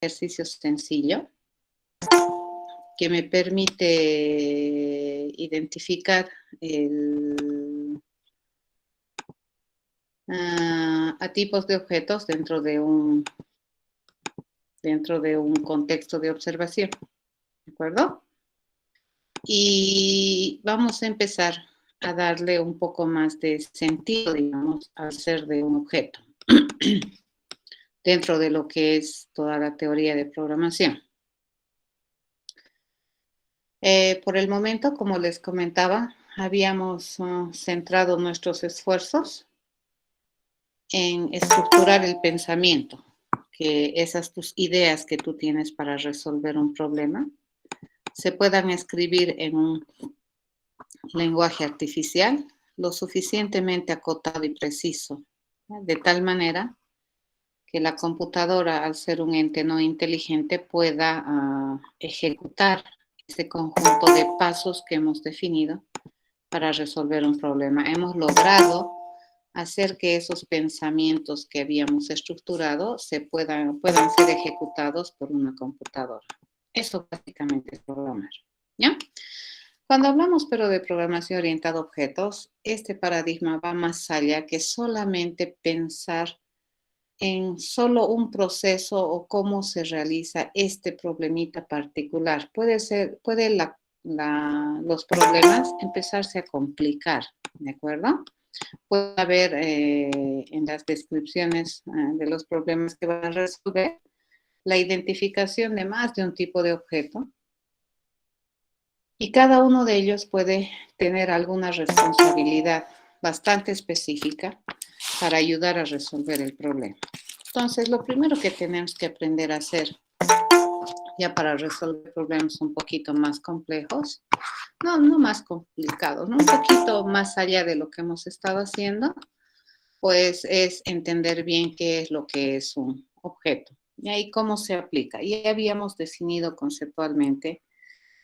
ejercicio sencillo que me permite identificar a tipos de objetos dentro de un contexto de observación, ¿de acuerdo? Y vamos a empezar a darle un poco más de sentido, digamos, al ser de un objeto, dentro de lo que es toda la teoría de programación. Por el momento, como les comentaba, habíamos centrado nuestros esfuerzos en estructurar el pensamiento, que esas tus ideas que tú tienes para resolver un problema se puedan escribir en un lenguaje artificial lo suficientemente acotado y preciso, de tal manera que la computadora, al ser un ente no inteligente, pueda ejecutar ese conjunto de pasos que hemos definido para resolver un problema. Hemos logrado hacer que esos pensamientos que habíamos estructurado puedan ser ejecutados por una computadora. Eso básicamente es programar, ¿ya? Cuando hablamos pero de programación orientada a objetos, este paradigma va más allá que solamente pensar en solo un proceso o cómo se realiza este problemita particular. Puede los problemas empezarse a complicar, ¿de acuerdo? Puede haber en las descripciones de los problemas que van a resolver la identificación de más de un tipo de objeto y cada uno de ellos puede tener alguna responsabilidad bastante específica para ayudar a resolver el problema. Entonces, lo primero que tenemos que aprender a hacer ya para resolver problemas un poquito más complejos, no más complicados, ¿no? Un poquito más allá de lo que hemos estado haciendo, pues es entender bien qué es lo que es un objeto y ahí cómo se aplica. Ya habíamos definido conceptualmente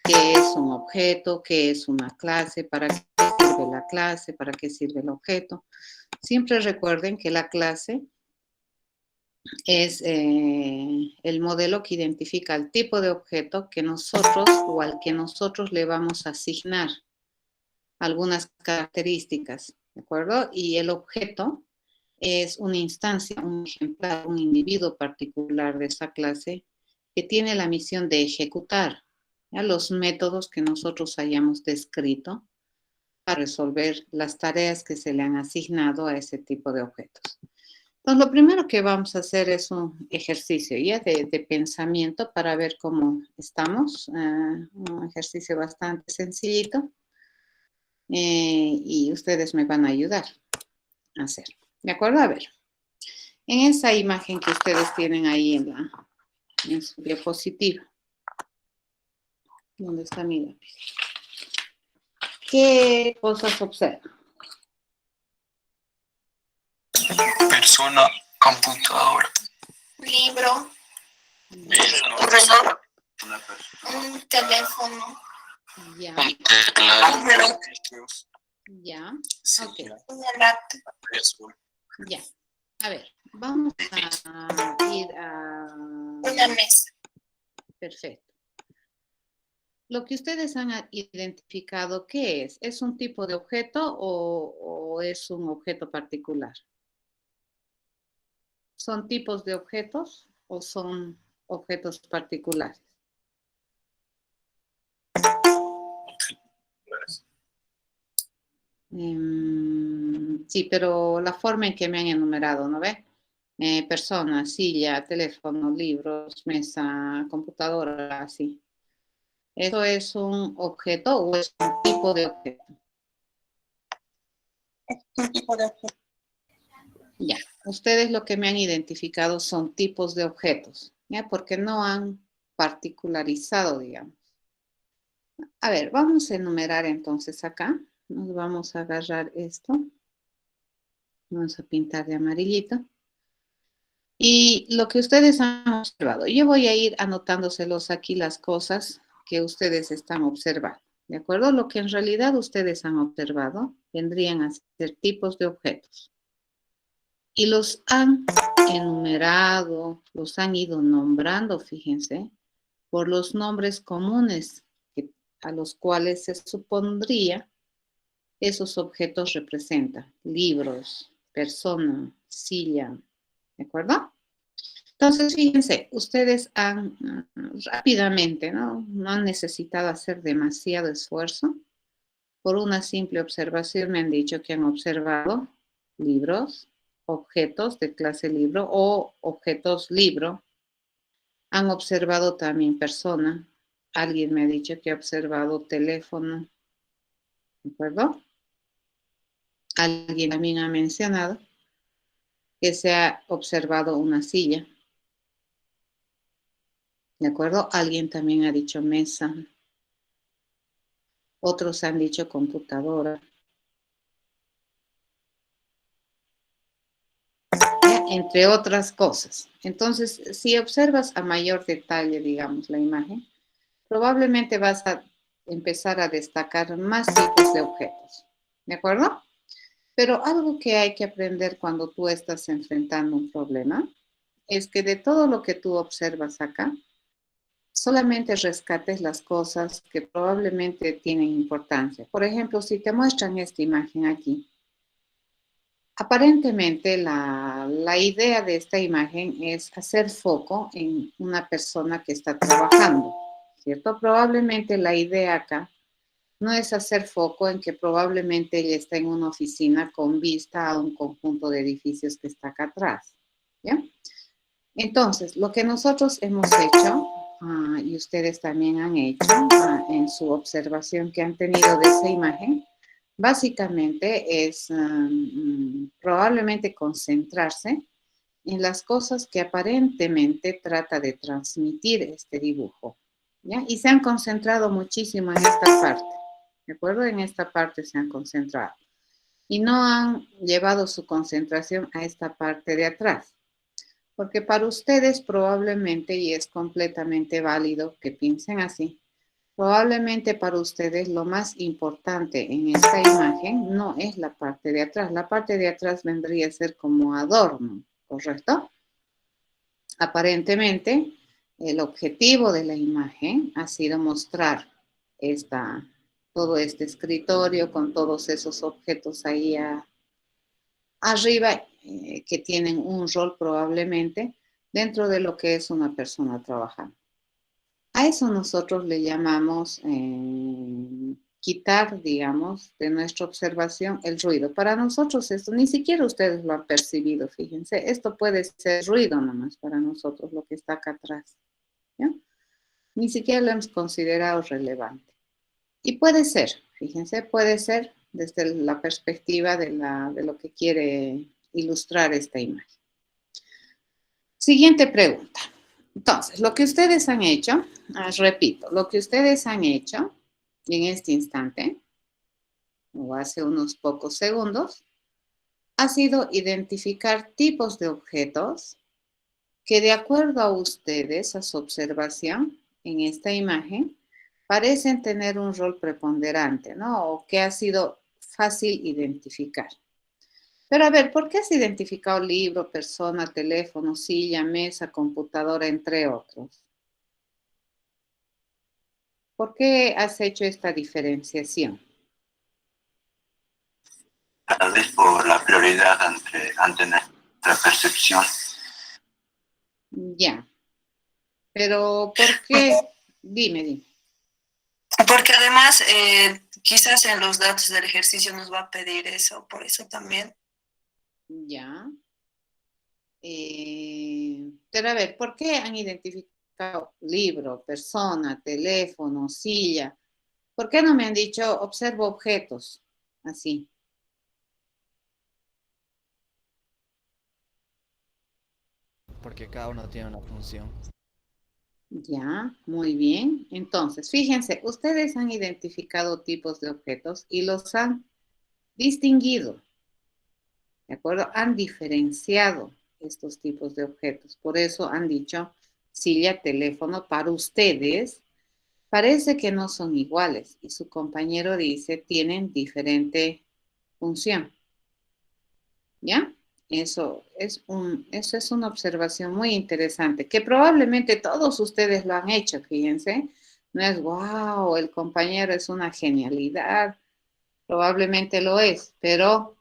qué es un objeto, qué es una clase, para qué sirve la clase, para qué sirve el objeto. Siempre recuerden que la clase es el modelo que identifica el tipo de objeto que nosotros o al que nosotros le vamos a asignar algunas características, ¿de acuerdo? Y el objeto es una instancia, un ejemplar, un individuo particular de esa clase que tiene la misión de ejecutar, ¿ya?, los métodos que nosotros hayamos descrito para resolver las tareas que se le han asignado a ese tipo de objetos. Entonces, lo primero que vamos a hacer es un ejercicio ya de pensamiento para ver cómo estamos, un ejercicio bastante sencillito y ustedes me van a ayudar a hacer. ¿De acuerdo? A ver, en esa imagen que ustedes tienen ahí en su diapositiva, ¿dónde está mi lápiz? ¿Qué cosas observan? Persona, computadora, libro, corredor, un teléfono, Ya, un teclado, ya, ok, una laptop, ya. A ver, vamos a ir a... una mesa. Perfecto. Lo que ustedes han identificado, ¿qué es? ¿Es un tipo de objeto o es un objeto particular? ¿Son tipos de objetos o son objetos particulares? Sí, pero la forma en que me han enumerado, ¿no ve? Persona, silla, teléfono, libros, mesa, computadora, así. ¿Eso es un objeto o es un tipo de objeto? Un tipo de objeto. Ya, ustedes lo que me han identificado son tipos de objetos, ¿ya? Porque no han particularizado, digamos. A ver, vamos a enumerar entonces acá. Nos vamos a agarrar esto. Vamos a pintar de amarillito. Y lo que ustedes han observado, yo voy a ir anotándoselos aquí las cosas que ustedes están observando, ¿de acuerdo? Lo que en realidad ustedes han observado vendrían a ser tipos de objetos. y los han enumerado, los han ido nombrando, fíjense, por los nombres comunes a los cuales se supondría esos objetos representan. Libros, persona, silla, ¿de acuerdo? Entonces, fíjense, ustedes han rápidamente, ¿no? No han necesitado hacer demasiado esfuerzo. Por una simple observación me han dicho que han observado libros, objetos de clase libro o objetos libro. Han observado también persona. Alguien me ha dicho que ha observado teléfono, ¿de acuerdo? Alguien también ha mencionado que se ha observado una silla, ¿de acuerdo? Alguien también ha dicho mesa. Otros han dicho computadora. Entre otras cosas. Entonces, si observas a mayor detalle, digamos, la imagen, probablemente vas a empezar a destacar más tipos de objetos, ¿de acuerdo? Pero algo que hay que aprender cuando tú estás enfrentando un problema es que de todo lo que tú observas acá, solamente rescates las cosas que probablemente tienen importancia. Por ejemplo, si te muestran esta imagen aquí, aparentemente la idea de esta imagen es hacer foco en una persona que está trabajando, ¿cierto? Probablemente la idea acá no es hacer foco en que probablemente ella está en una oficina con vista a un conjunto de edificios que está acá atrás, ¿ya? Entonces, lo que nosotros hemos hecho, y ustedes también han hecho en su observación que han tenido de esa imagen, básicamente es probablemente concentrarse en las cosas que aparentemente trata de transmitir este dibujo, ¿ya? Y se han concentrado muchísimo en esta parte, ¿de acuerdo? En esta parte se han concentrado. Y no han llevado su concentración a esta parte de atrás. Porque para ustedes probablemente, y es completamente válido que piensen así, probablemente para ustedes lo más importante en esta imagen no es la parte de atrás. La parte de atrás vendría a ser como adorno, ¿correcto? Aparentemente, el objetivo de la imagen ha sido mostrar todo este escritorio con todos esos objetos ahí arriba que tienen un rol probablemente dentro de lo que es una persona trabajando. A eso nosotros le llamamos quitar, digamos, de nuestra observación el ruido. Para nosotros esto, ni siquiera ustedes lo han percibido, fíjense, esto puede ser ruido nomás para nosotros, lo que está acá atrás, ¿ya? Ni siquiera lo hemos considerado relevante. Y puede ser, fíjense, puede ser desde la perspectiva de lo que quiere ilustrar esta imagen. Siguiente pregunta. Entonces, lo que ustedes han hecho, repito, lo que ustedes han hecho en este instante, o hace unos pocos segundos, ha sido identificar tipos de objetos que de acuerdo a ustedes, a su observación en esta imagen, parecen tener un rol preponderante, ¿no? O que ha sido fácil identificar. Pero a ver, ¿por qué has identificado libro, persona, teléfono, silla, mesa, computadora, entre otros? ¿Por qué has hecho esta diferenciación? Tal vez por la prioridad ante nuestra percepción. Ya. Pero ¿por qué? Dime. Porque además, quizás en los datos del ejercicio nos va a pedir eso, por eso también. Ya. Pero a ver, ¿por qué han identificado libro, persona, teléfono, silla? ¿Por qué no me han dicho observo objetos? Así. Porque cada uno tiene una función. Ya, muy bien. Entonces, fíjense, ustedes han identificado tipos de objetos y los han distinguido, ¿de acuerdo? Han diferenciado estos tipos de objetos. Por eso han dicho silla, teléfono, para ustedes parece que no son iguales y su compañero dice tienen diferente función. ¿Ya? Eso es una observación muy interesante, que probablemente todos ustedes lo han hecho, fíjense. No es, wow, el compañero es una genialidad. Probablemente lo es, pero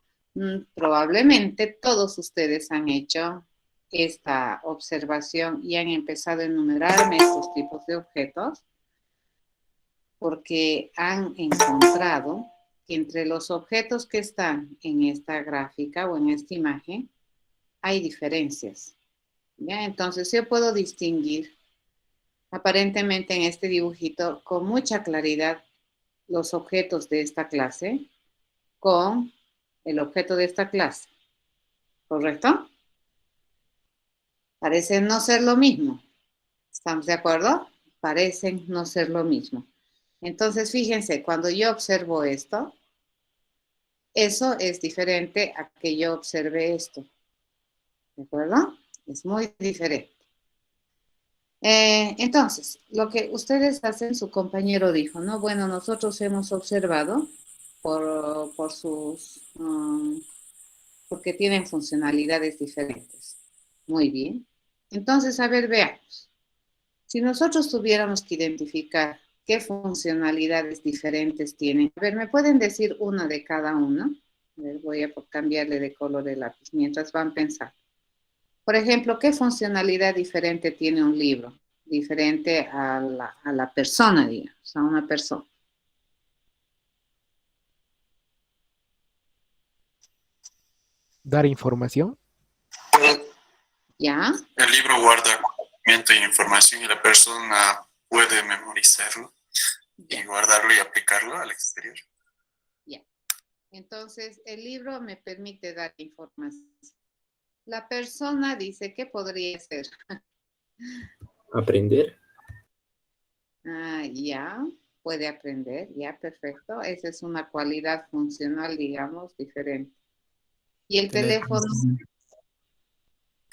probablemente todos ustedes han hecho esta observación y han empezado a enumerarme estos tipos de objetos porque han encontrado que entre los objetos que están en esta gráfica o en esta imagen hay diferencias. ¿Ya? Entonces yo puedo distinguir aparentemente en este dibujito con mucha claridad los objetos de esta clase con el objeto de esta clase, ¿correcto? Parecen no ser lo mismo. ¿Estamos de acuerdo? Parecen no ser lo mismo. Entonces, fíjense, cuando yo observo esto, eso es diferente a que yo observe esto. ¿De acuerdo? Es muy diferente. Entonces, lo que ustedes hacen, su compañero dijo, ¿no? Bueno, nosotros hemos observado por sus, porque tienen funcionalidades diferentes. Muy bien. Entonces, a ver, veamos. Si nosotros tuviéramos que identificar qué funcionalidades diferentes tienen, a ver, ¿me pueden decir una de cada uno? A ver, voy a cambiarle de color el lápiz mientras van pensando. Por ejemplo, ¿qué funcionalidad diferente tiene un libro? Diferente a la persona, digamos, a una persona. Dar información. ¿Ya? El libro guarda conocimiento e información y la persona puede memorizarlo y guardarlo y aplicarlo al exterior. Ya. Entonces, el libro me permite dar información. La persona dice que podría ser. Aprender. Ya, puede aprender, ya, perfecto. Esa es una cualidad funcional, digamos, diferente. ¿Y el teléfono?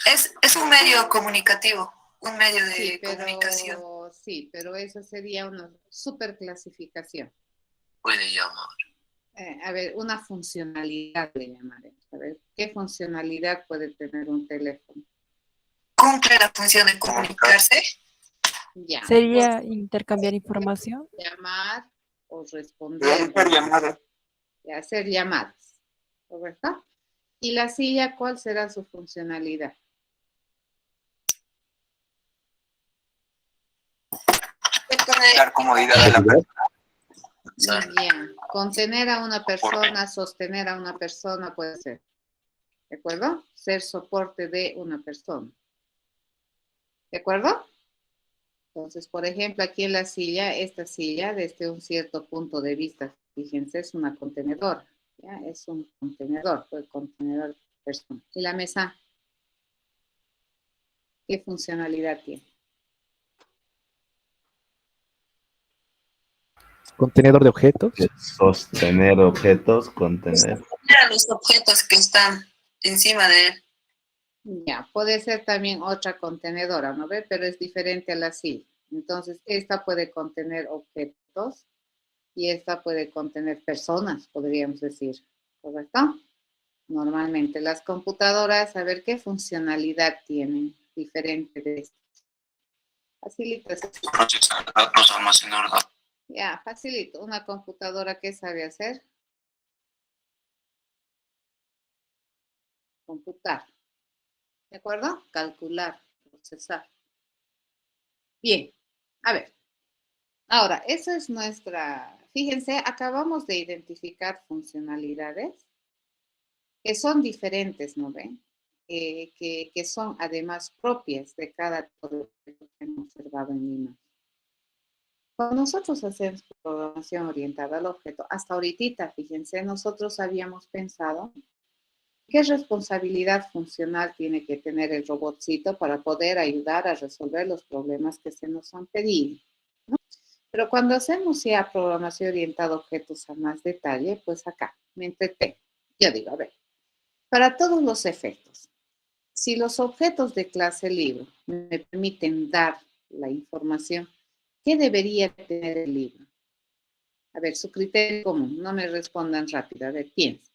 Es un medio comunicativo, un medio de Sí, comunicación. sí, pero eso sería una superclasificación. Puede llamar. A ver, una funcionalidad le llamaremos. A ver, ¿qué funcionalidad puede tener un teléfono? Cumple la función de comunicarse. Ya. ¿Sería intercambiar información? Llamar o responder. Y hacer llamadas. ¿Correcto? ¿Y la silla cuál será su funcionalidad? Dar comodidad a la persona. Bien. Contener a una persona, sostener a una persona puede ser. ¿De acuerdo? Ser soporte de una persona. ¿De acuerdo? Entonces, por ejemplo, aquí en la silla, esta silla, desde un cierto punto de vista, fíjense, es una contenedora. ¿Ya? Es un contenedor, puede contener persona. ¿Y la mesa? ¿Qué funcionalidad tiene? Contenedor de objetos. Sostener objetos, contener. Mira los objetos que están encima de él. Ya, puede ser también otra contenedora, ¿no ve? Pero es diferente a la silla. Entonces, esta puede contener objetos y esta puede contener personas, podríamos decir, ¿correcto? Normalmente las computadoras, a ver qué funcionalidad tienen diferente de esto. Facilita. Procesar datos, almacenar datos. Ya, facilito. Una computadora, ¿qué sabe hacer? Computar. ¿De acuerdo? Calcular, procesar. Bien, a ver. Ahora, esa es nuestra, fíjense, acabamos de identificar funcionalidades que son diferentes, ¿no ven? Que son además propias de cada todo que hemos observado en Lima. Cuando nosotros hacemos programación orientada al objeto, hasta ahorita, fíjense, nosotros habíamos pensado qué responsabilidad funcional tiene que tener el robotcito para poder ayudar a resolver los problemas que se nos han pedido, ¿no? Pero cuando hacemos ya programación orientada a objetos a más detalle, pues acá me entretengo. Yo digo, a ver, para todos los efectos, si los objetos de clase libro me permiten dar la información, ¿qué debería tener el libro? A ver, su criterio común, no me respondan rápido, a ver, piensen.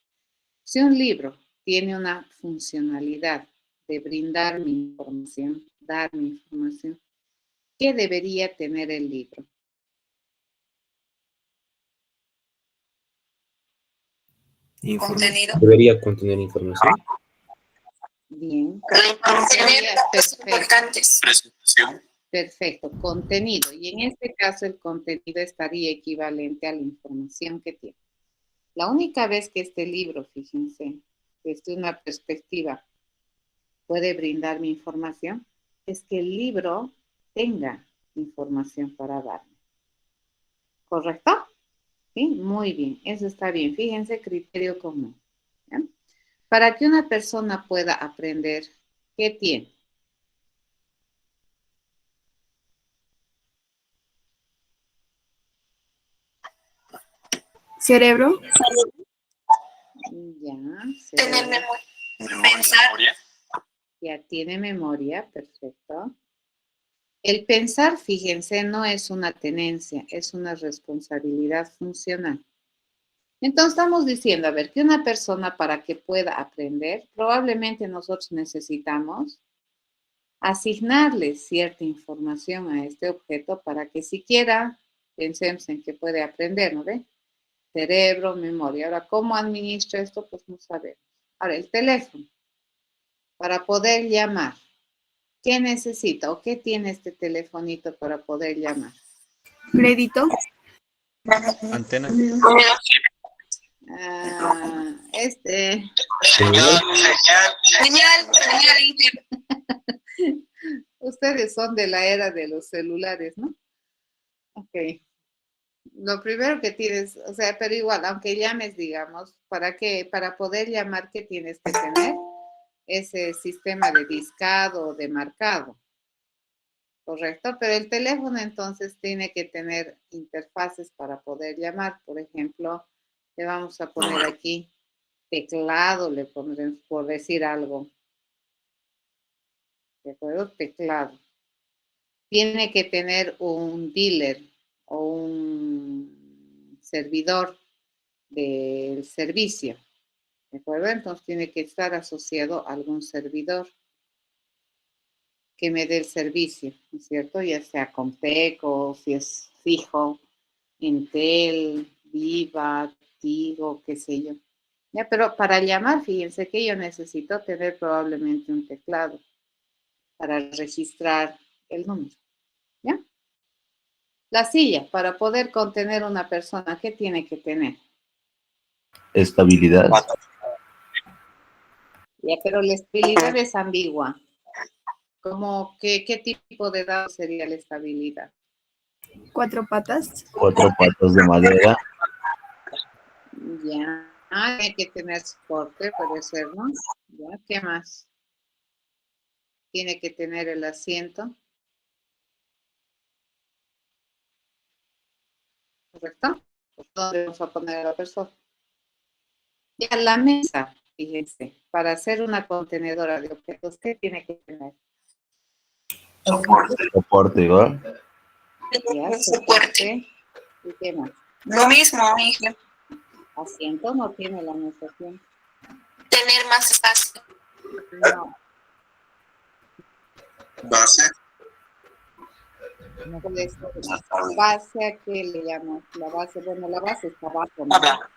Si un libro tiene una funcionalidad de brindar mi información, dar mi información. ¿Qué debería tener el libro? Contenido. Debería contener información. Bien. La información Sería es perfecto. importantes. Presentación. Perfecto, contenido. Y en este caso el contenido estaría equivalente a la información que tiene. La única vez que este libro, fíjense, desde una perspectiva puede brindar mi información, es que el libro tenga información para darme. ¿Correcto? Sí, muy bien, eso está bien. Fíjense, criterio común. ¿Ya? Para que una persona pueda aprender, ¿qué tiene? Cerebro. Ya, Tener cerebro. memoria. Pensar. Memoria. Ya tiene memoria, perfecto. El pensar, fíjense, no es una tenencia, es una responsabilidad funcional. Entonces estamos diciendo, a ver, que una persona para que pueda aprender, probablemente nosotros necesitamos asignarle cierta información a este objeto para que siquiera pensemos en que puede aprender, ¿no ve? Cerebro, memoria. Ahora, ¿cómo administra esto? Pues no sabemos. Ahora, el teléfono, para poder llamar. ¿Qué necesita o qué tiene este telefonito para poder llamar? Crédito. Antena. Señal, Ustedes son de la era de los celulares, ¿no? Ok. Lo primero que tienes, o sea, pero igual, aunque llames, digamos, ¿para qué? Para poder llamar, ¿qué tienes que tener? Ese sistema de discado o de marcado. Correcto, pero el teléfono entonces tiene que tener interfaces para poder llamar. Por ejemplo, le vamos a poner aquí teclado, le pondremos por decir algo. ¿De acuerdo? Teclado. Tiene que tener un dealer o un servidor del servicio. ¿De acuerdo? Entonces tiene que estar asociado a algún servidor que me dé el servicio, ¿no es cierto? Ya sea Comteco, si es fijo, Entel, Viva, Tigo, qué sé yo. Ya, pero para llamar, fíjense que yo necesito tener probablemente un teclado para registrar el número. ¿Ya? La silla, para poder contener una persona, ¿qué tiene que tener? Estabilidad. Ya, pero la estabilidad es ambigua. ¿Cómo, qué tipo de dado sería la estabilidad? 4 patas. 4 patas de madera. Ya, hay que tener soporte, puede ser, ¿no? Ya, ¿qué más? Tiene que tener el asiento. ¿Correcto? ¿Dónde vamos a poner a la persona? Ya, la mesa, fíjense, para hacer una contenedora de objetos, ¿qué tiene que tener? Soporte igual. Ya, Soporte. soporte. ¿Y qué más? Lo mismo, hija. Asiento no tiene la notación. Tener más espacio. No, Base. no puede ser. ¿Base a qué le llamas? La base, bueno, la base está abajo, ¿no? Habla.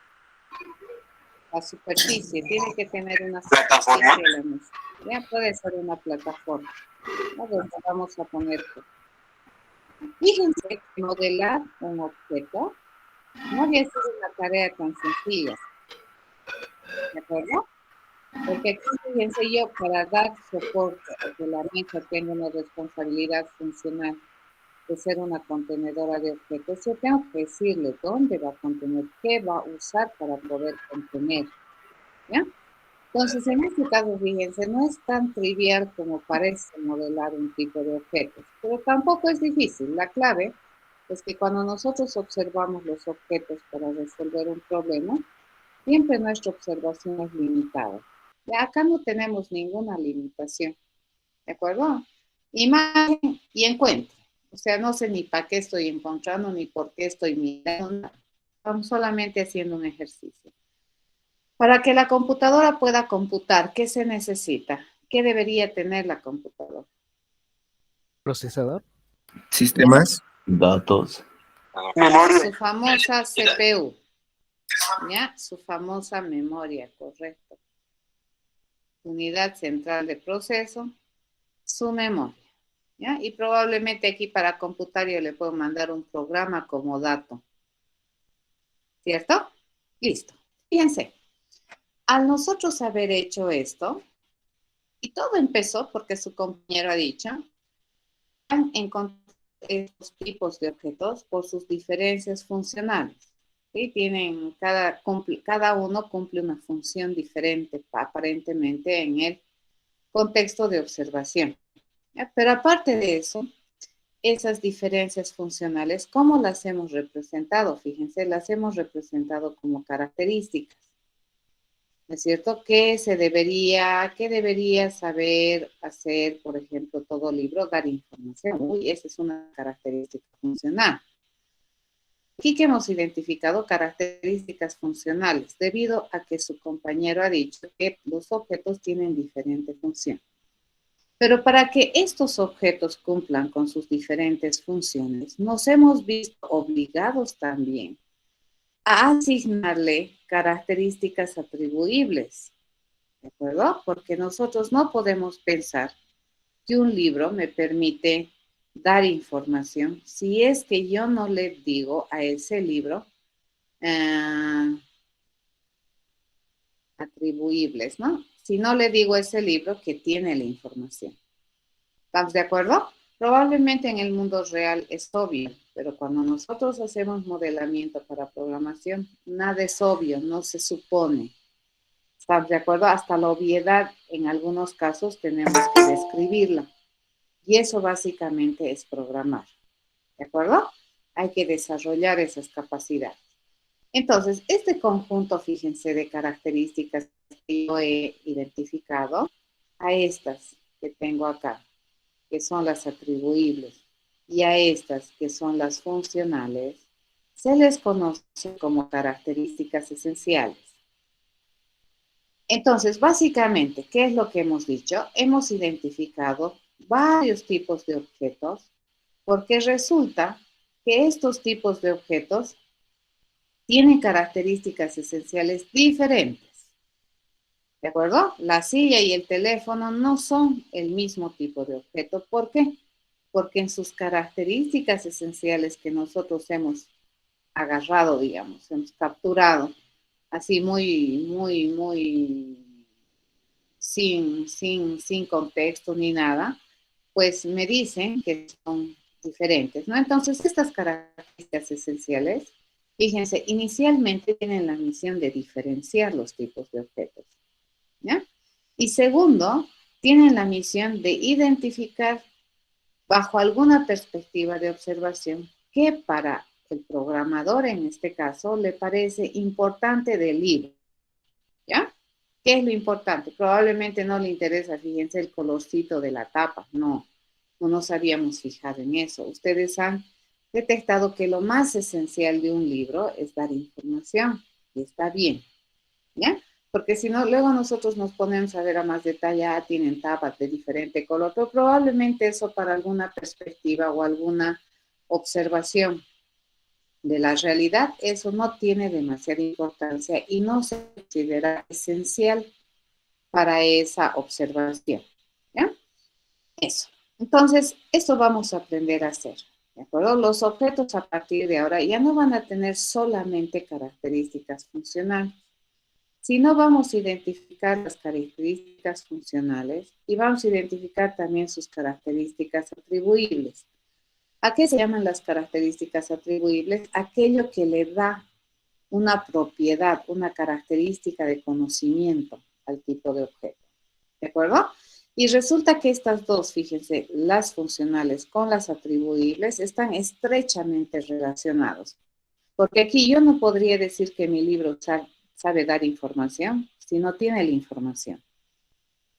La superficie, tiene que tener una Plataforma. superficie la mesa. Ya puede ser una plataforma. A ver, vamos a poner. Fíjense que modelar un objeto no había sido una tarea tan sencilla. ¿De acuerdo? Porque aquí, fíjense, yo para dar soporte a que la mesa tenga una responsabilidad funcional de ser una contenedora de objetos, yo tengo que decirle dónde va a contener, qué va a usar para poder contener. ¿Ya? Entonces, en este caso, fíjense, no es tan trivial como parece modelar un tipo de objetos, pero tampoco es difícil. La clave es que cuando nosotros observamos los objetos para resolver un problema, siempre nuestra observación es limitada. Ya acá no tenemos ninguna limitación, ¿de acuerdo? Imagen y encuentro. O sea, no sé ni para qué estoy encontrando, ni por qué estoy mirando. Estamos solamente haciendo un ejercicio. Para que la computadora pueda computar, ¿qué se necesita? ¿Qué debería tener la computadora? Procesador. Sistemas. Datos. Su famosa CPU, ¿ya? Su famosa memoria, correcto. Unidad central de proceso, su memoria, ¿ya? Y probablemente aquí para computar yo le puedo mandar un programa como dato, ¿cierto? Listo. Fíjense, al nosotros haber hecho esto, y todo empezó porque su compañero ha dicho, han encontrado estos tipos de objetos por sus diferencias funcionales. ¿Sí? Tienen, cada uno cumple una función diferente aparentemente en el contexto de observación. ¿Ya? Pero aparte de eso, esas diferencias funcionales, ¿cómo las hemos representado? Fíjense, las hemos representado como características. ¿No es cierto? ¿Qué debería saber hacer, por ejemplo, todo libro? Dar información. Uy, esa es una característica funcional. Aquí que hemos identificado características funcionales, debido a que su compañero ha dicho que los objetos tienen diferente función. Pero para que estos objetos cumplan con sus diferentes funciones, nos hemos visto obligados también a asignarle características atribuibles, ¿de acuerdo? Porque nosotros no podemos pensar que un libro me permite dar información si es que yo no le digo a ese libro atribuibles, ¿no? Si no le digo a ese libro que tiene la información. ¿Estamos de acuerdo? Probablemente en el mundo real es obvio, pero cuando nosotros hacemos modelamiento para programación, nada es obvio, no se supone. ¿Estamos de acuerdo? Hasta la obviedad, en algunos casos, tenemos que describirla. Y eso básicamente es programar. ¿De acuerdo? Hay que desarrollar esas capacidades. Entonces, este conjunto, fíjense, de características que yo he identificado, a estas que tengo acá, que son las atribuibles, y a estas que son las funcionales, se les conoce como características esenciales. Entonces, básicamente, ¿qué es lo que hemos dicho? Hemos identificado varios tipos de objetos porque resulta que estos tipos de objetos tienen características esenciales diferentes. ¿De acuerdo? La silla y el teléfono no son el mismo tipo de objeto. ¿Por qué? Porque en sus características esenciales que nosotros hemos agarrado, digamos, hemos capturado, así muy sin contexto ni nada, pues me dicen que son diferentes, ¿no? Entonces, estas características esenciales, fíjense, inicialmente tienen la misión de diferenciar los tipos de objetos, ¿ya? Y segundo, tienen la misión de identificar bajo alguna perspectiva de observación qué para el programador, en este caso, le parece importante del libro, ¿ya? ¿Qué es lo importante? Probablemente no le interesa, fíjense, el colorcito de la tapa, no nos habíamos fijado en eso. Ustedes han detectado que lo más esencial de un libro es dar información, y está bien, ¿ya? Porque si no, luego nosotros nos ponemos a ver a más detalle, tienen tapas de diferente color, pero probablemente eso para alguna perspectiva o alguna observación de la realidad, eso no tiene demasiada importancia y no se considera esencial para esa observación, ¿ya? Eso. Entonces, esto vamos a aprender a hacer, ¿de acuerdo? Los objetos a partir de ahora ya no van a tener solamente características funcionales, sino vamos a identificar las características funcionales y vamos a identificar también sus características atribuibles. ¿A qué se llaman las características atribuibles? Aquello que le da una propiedad, una característica de conocimiento al tipo de objeto. ¿De acuerdo? Y resulta que estas dos, fíjense, las funcionales con las atribuibles están estrechamente relacionados. Porque aquí yo no podría decir que mi libro sabe dar información si no tiene la información.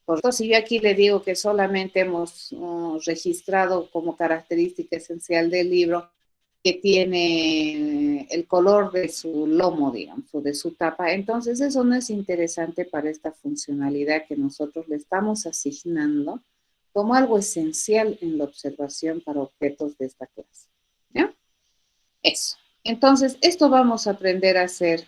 Por eso, si yo aquí le digo que solamente hemos registrado como característica esencial del libro que tiene el color de su lomo, digamos, o de su tapa. Entonces, eso no es interesante para esta funcionalidad que nosotros le estamos asignando como algo esencial en la observación para objetos de esta clase. ¿Ya? Eso. Entonces, esto vamos a aprender a hacer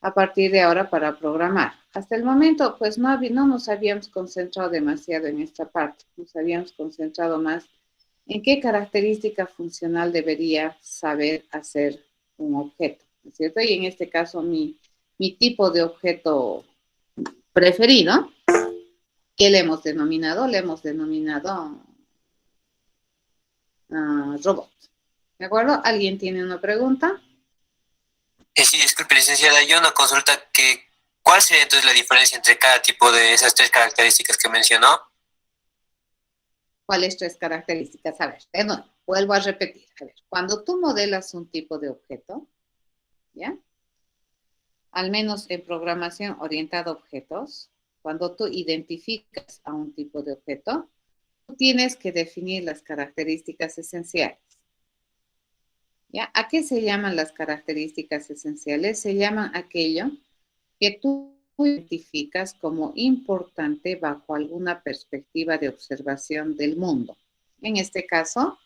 a partir de ahora para programar. Hasta el momento, pues no nos habíamos concentrado demasiado en esta parte. Nos habíamos concentrado más en qué característica funcional debería saber hacer un objeto, ¿no es cierto? Y en este caso, mi tipo de objeto preferido, ¿qué le hemos denominado? Le hemos denominado robot. ¿De acuerdo? ¿Alguien tiene una pregunta? Sí, disculpe, licenciada, yo una consulta que, ¿cuál sería entonces la diferencia entre cada tipo de esas tres características que mencionó? ¿Cuáles tres características? A ver, perdón, vuelvo a repetir. A ver, cuando tú modelas un tipo de objeto, ¿ya? Al menos en programación orientada a objetos, cuando tú identificas a un tipo de objeto, tú tienes que definir las características esenciales. ¿Ya? ¿A qué se llaman las características esenciales? Se llaman aquello que tú identificas como importante bajo alguna perspectiva de observación del mundo. En este caso,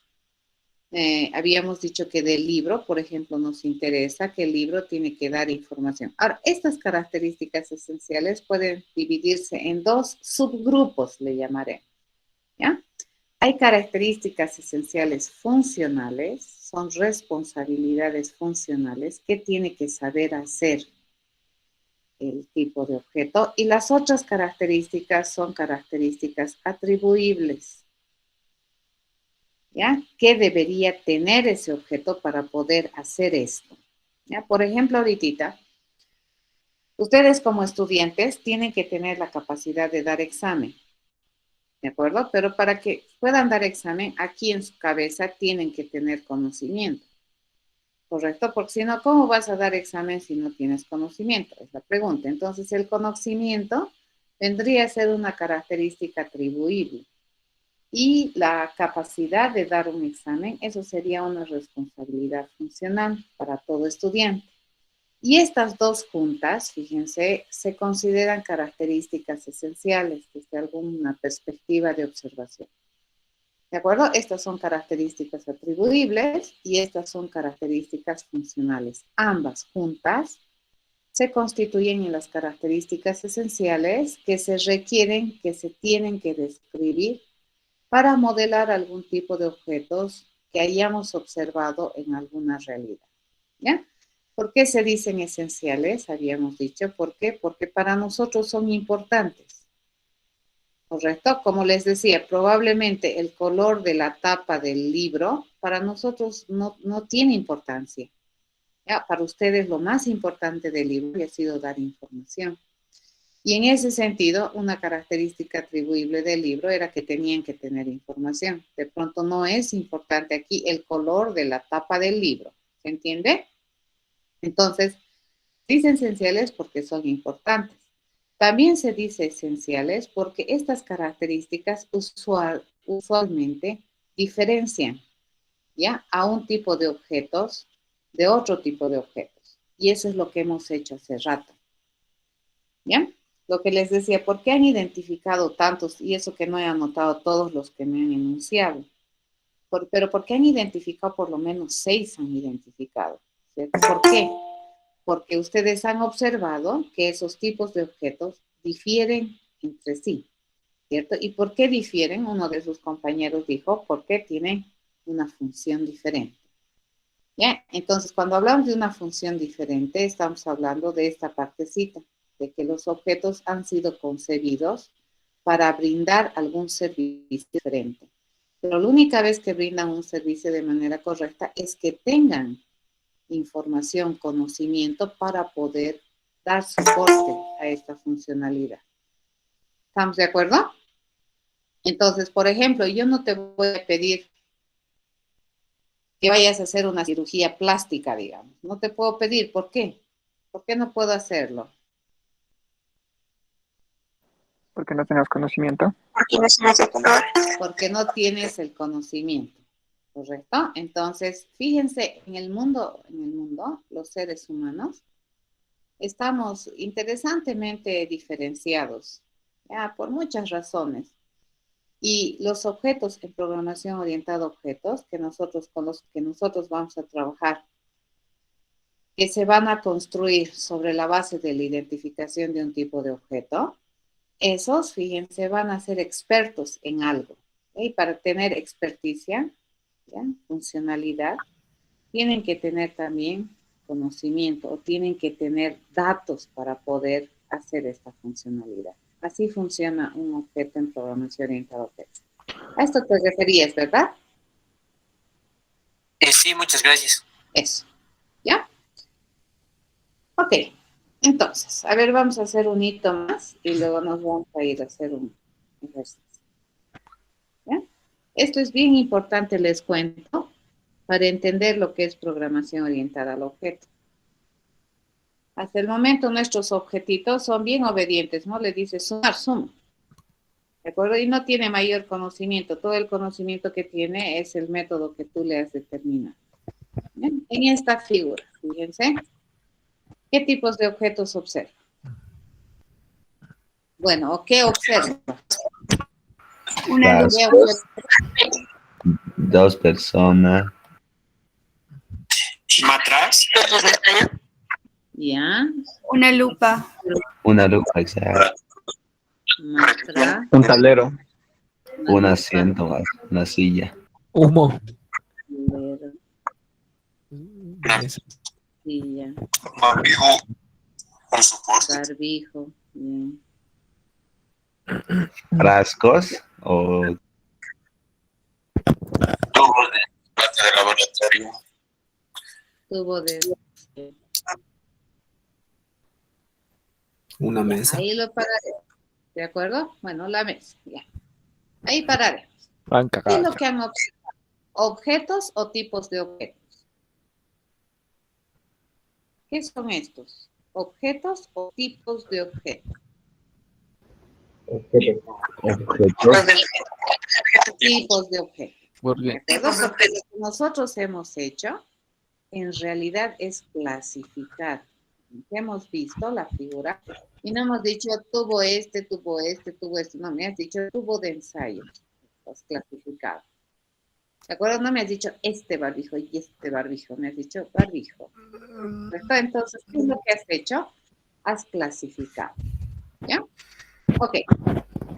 habíamos dicho que del libro, por ejemplo, nos interesa que el libro tiene que dar información. Ahora, estas características esenciales pueden dividirse en dos subgrupos, le llamaré. ¿Ya? Hay características esenciales funcionales, son responsabilidades funcionales que tiene que saber hacer el tipo de objeto, y las otras características son características atribuibles. ¿Ya? ¿Qué debería tener ese objeto para poder hacer esto? ¿Ya? Por ejemplo, ahorita, ustedes como estudiantes tienen que tener la capacidad de dar examen, ¿de acuerdo? Pero para que puedan dar examen, aquí en su cabeza tienen que tener conocimiento, ¿correcto? Porque si no, ¿cómo vas a dar examen si no tienes conocimiento? Es la pregunta. Entonces, el conocimiento vendría a ser una característica atribuible. Y la capacidad de dar un examen, eso sería una responsabilidad funcional para todo estudiante. Y estas dos juntas, fíjense, se consideran características esenciales desde alguna perspectiva de observación. ¿De acuerdo? Estas son características atribuibles y estas son características funcionales. Ambas juntas se constituyen en las características esenciales que se requieren, que se tienen que describir para modelar algún tipo de objetos que hayamos observado en alguna realidad. ¿Ya? ¿Por qué se dicen esenciales? Habíamos dicho, ¿por qué? Porque para nosotros son importantes. ¿Correcto? Como les decía, probablemente el color de la tapa del libro para nosotros no tiene importancia. ¿Ya? Para ustedes lo más importante del libro ha sido dar información. Y en ese sentido, una característica atribuible del libro era que tenían que tener información. De pronto no es importante aquí el color de la tapa del libro. ¿Se entiende? Entonces, dicen esenciales porque son importantes. También se dice esenciales porque estas características usualmente diferencian, ¿ya? A un tipo de objetos de otro tipo de objetos. Y eso es lo que hemos hecho hace rato. ¿Ya? Lo que les decía, ¿por qué han identificado tantos? Y eso que no he anotado todos los que me han enunciado. Pero ¿por qué han identificado? Por lo menos 6 han identificado. ¿Cierto? ¿Por qué? Porque ustedes han observado que esos tipos de objetos difieren entre sí, ¿cierto? ¿Y por qué difieren? Uno de sus compañeros dijo, porque tienen una función diferente. ¿Ya? Entonces, cuando hablamos de una función diferente, estamos hablando de esta partecita, de que los objetos han sido concebidos para brindar algún servicio diferente. Pero la única vez que brindan un servicio de manera correcta es que tengan información, conocimiento para poder dar soporte a esta funcionalidad. ¿Estamos de acuerdo? Entonces, por ejemplo, yo no te voy a pedir que vayas a hacer una cirugía plástica, digamos. No te puedo pedir, ¿por qué? ¿Por qué no puedo hacerlo? Porque no tengas conocimiento. Porque no se hace color. Porque no tienes el conocimiento, ¿correcto? Entonces, fíjense, en el mundo, los seres humanos, estamos interesantemente diferenciados, ya, por muchas razones. Y los objetos en programación orientada a objetos con los que nosotros vamos a trabajar, que se van a construir sobre la base de la identificación de un tipo de objeto, esos, fíjense, van a ser expertos en algo. Y para tener experticia, ¿ya? Funcionalidad, tienen que tener también conocimiento o tienen que tener datos para poder hacer esta funcionalidad. Así funciona un objeto en programación orientada a objetos. A esto te referías, ¿verdad? Sí, muchas gracias. Eso. ¿Ya? Ok. Entonces, a ver, vamos a hacer un hito más y luego nos vamos a ir a hacer un ejercicio. ¿Ya? Esto es bien importante, les cuento, para entender lo que es programación orientada al objeto. Hasta el momento nuestros objetitos son bien obedientes, ¿no? Le dices sumar, suma. ¿De acuerdo? Y no tiene mayor conocimiento. Todo el conocimiento que tiene es el método que tú le has determinado. ¿Bien? En esta figura, fíjense, ¿qué tipos de objetos observa? Bueno, ¿o qué observa? Una Las lupa. dos personas, Matraz. Ya, Una lupa. una lupa, exacto, matra, Un tablero. un asiento, una silla, Humo. tablero, silla, Barbijo. Un soporte. barbijo, bien. frascos o Tubo de plata de laboratorio. Tubo de... Una mesa. Ahí lo pararé. ¿De acuerdo? Bueno, la mesa, ya. Ahí pararé. Banca. ¿Qué es lo que han observado? ¿Objetos o tipos de objetos? ¿Qué son estos? ¿Objetos o tipos de objetos? objetos. Tipos de objetos. Porque ¿De acuerdo? Porque lo que nosotros hemos hecho, en realidad, es clasificar. Hemos visto la figura y no hemos dicho tubo este, tubo este, tubo este. No, me has dicho tubo de ensayo. Has clasificado. ¿De acuerdo? No me has dicho este barbijo y este barbijo. Me has dicho barbijo. ¿Correcto? Entonces, ¿qué es lo que has hecho? Has clasificado. ¿Ya? Ok.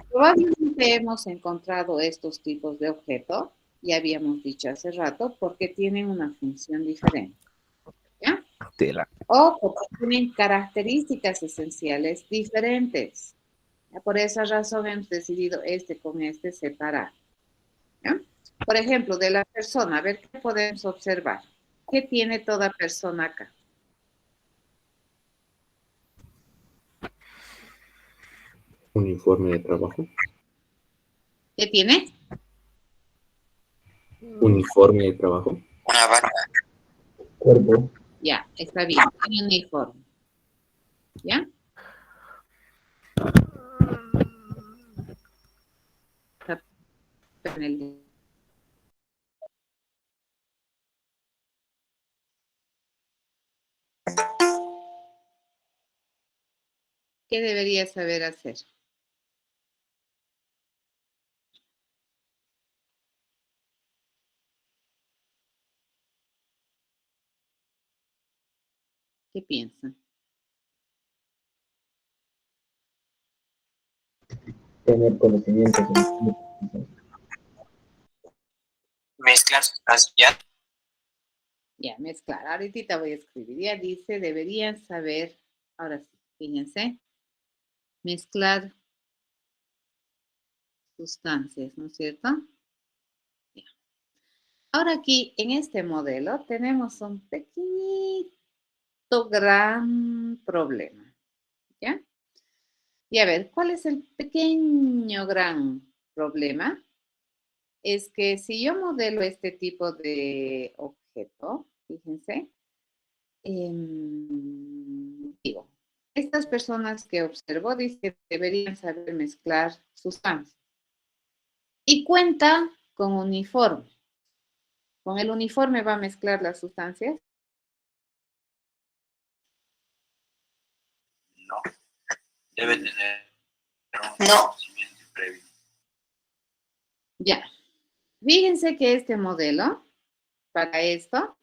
Probablemente hemos encontrado estos tipos de objetos, ya habíamos dicho hace rato, porque tienen una función diferente. ¿Ya? tela. O porque tienen características esenciales diferentes. ¿Ya? Por esa razón hemos decidido con este separar. ¿Ya? Por ejemplo, de la persona, a ver qué podemos observar. ¿Qué tiene toda persona acá? Uniforme de trabajo. ¿Qué tiene? Uniforme de trabajo. Una banda. Cuerpo. Ya, está bien. Tiene uniforme. ¿Ya? Está en el... ¿Qué debería saber hacer? ¿Qué piensan? Tener conocimientos. Mezclar sustancias. Ya, mezclar. Ahorita voy a escribir. Ya dice, deberían saber, ahora sí, fíjense, mezclar sustancias, ¿no es cierto? Ya. Ahora aquí, en este modelo, tenemos un pequeñito gran problema, ¿ya? Y a ver, ¿cuál es el pequeño gran problema? Es que si yo modelo este tipo de objeto, fíjense, digo, estas personas que observo dicen que deberían saber mezclar sustancias. Y cuenta con uniforme. ¿Con el uniforme va a mezclar las sustancias? No. Debe tener un No. conocimiento previo. Ya. Fíjense que este modelo, para esto,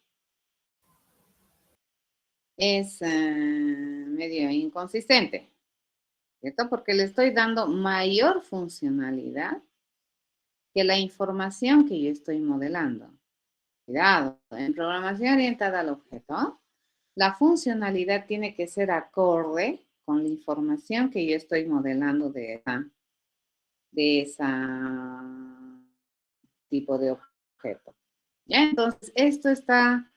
es medio inconsistente, ¿cierto? Porque le estoy dando mayor funcionalidad que la información que yo estoy modelando. Cuidado, en programación orientada al objeto, la funcionalidad tiene que ser acorde con la información que yo estoy modelando de esa tipo de objeto. ¿Ya? Entonces, esto está,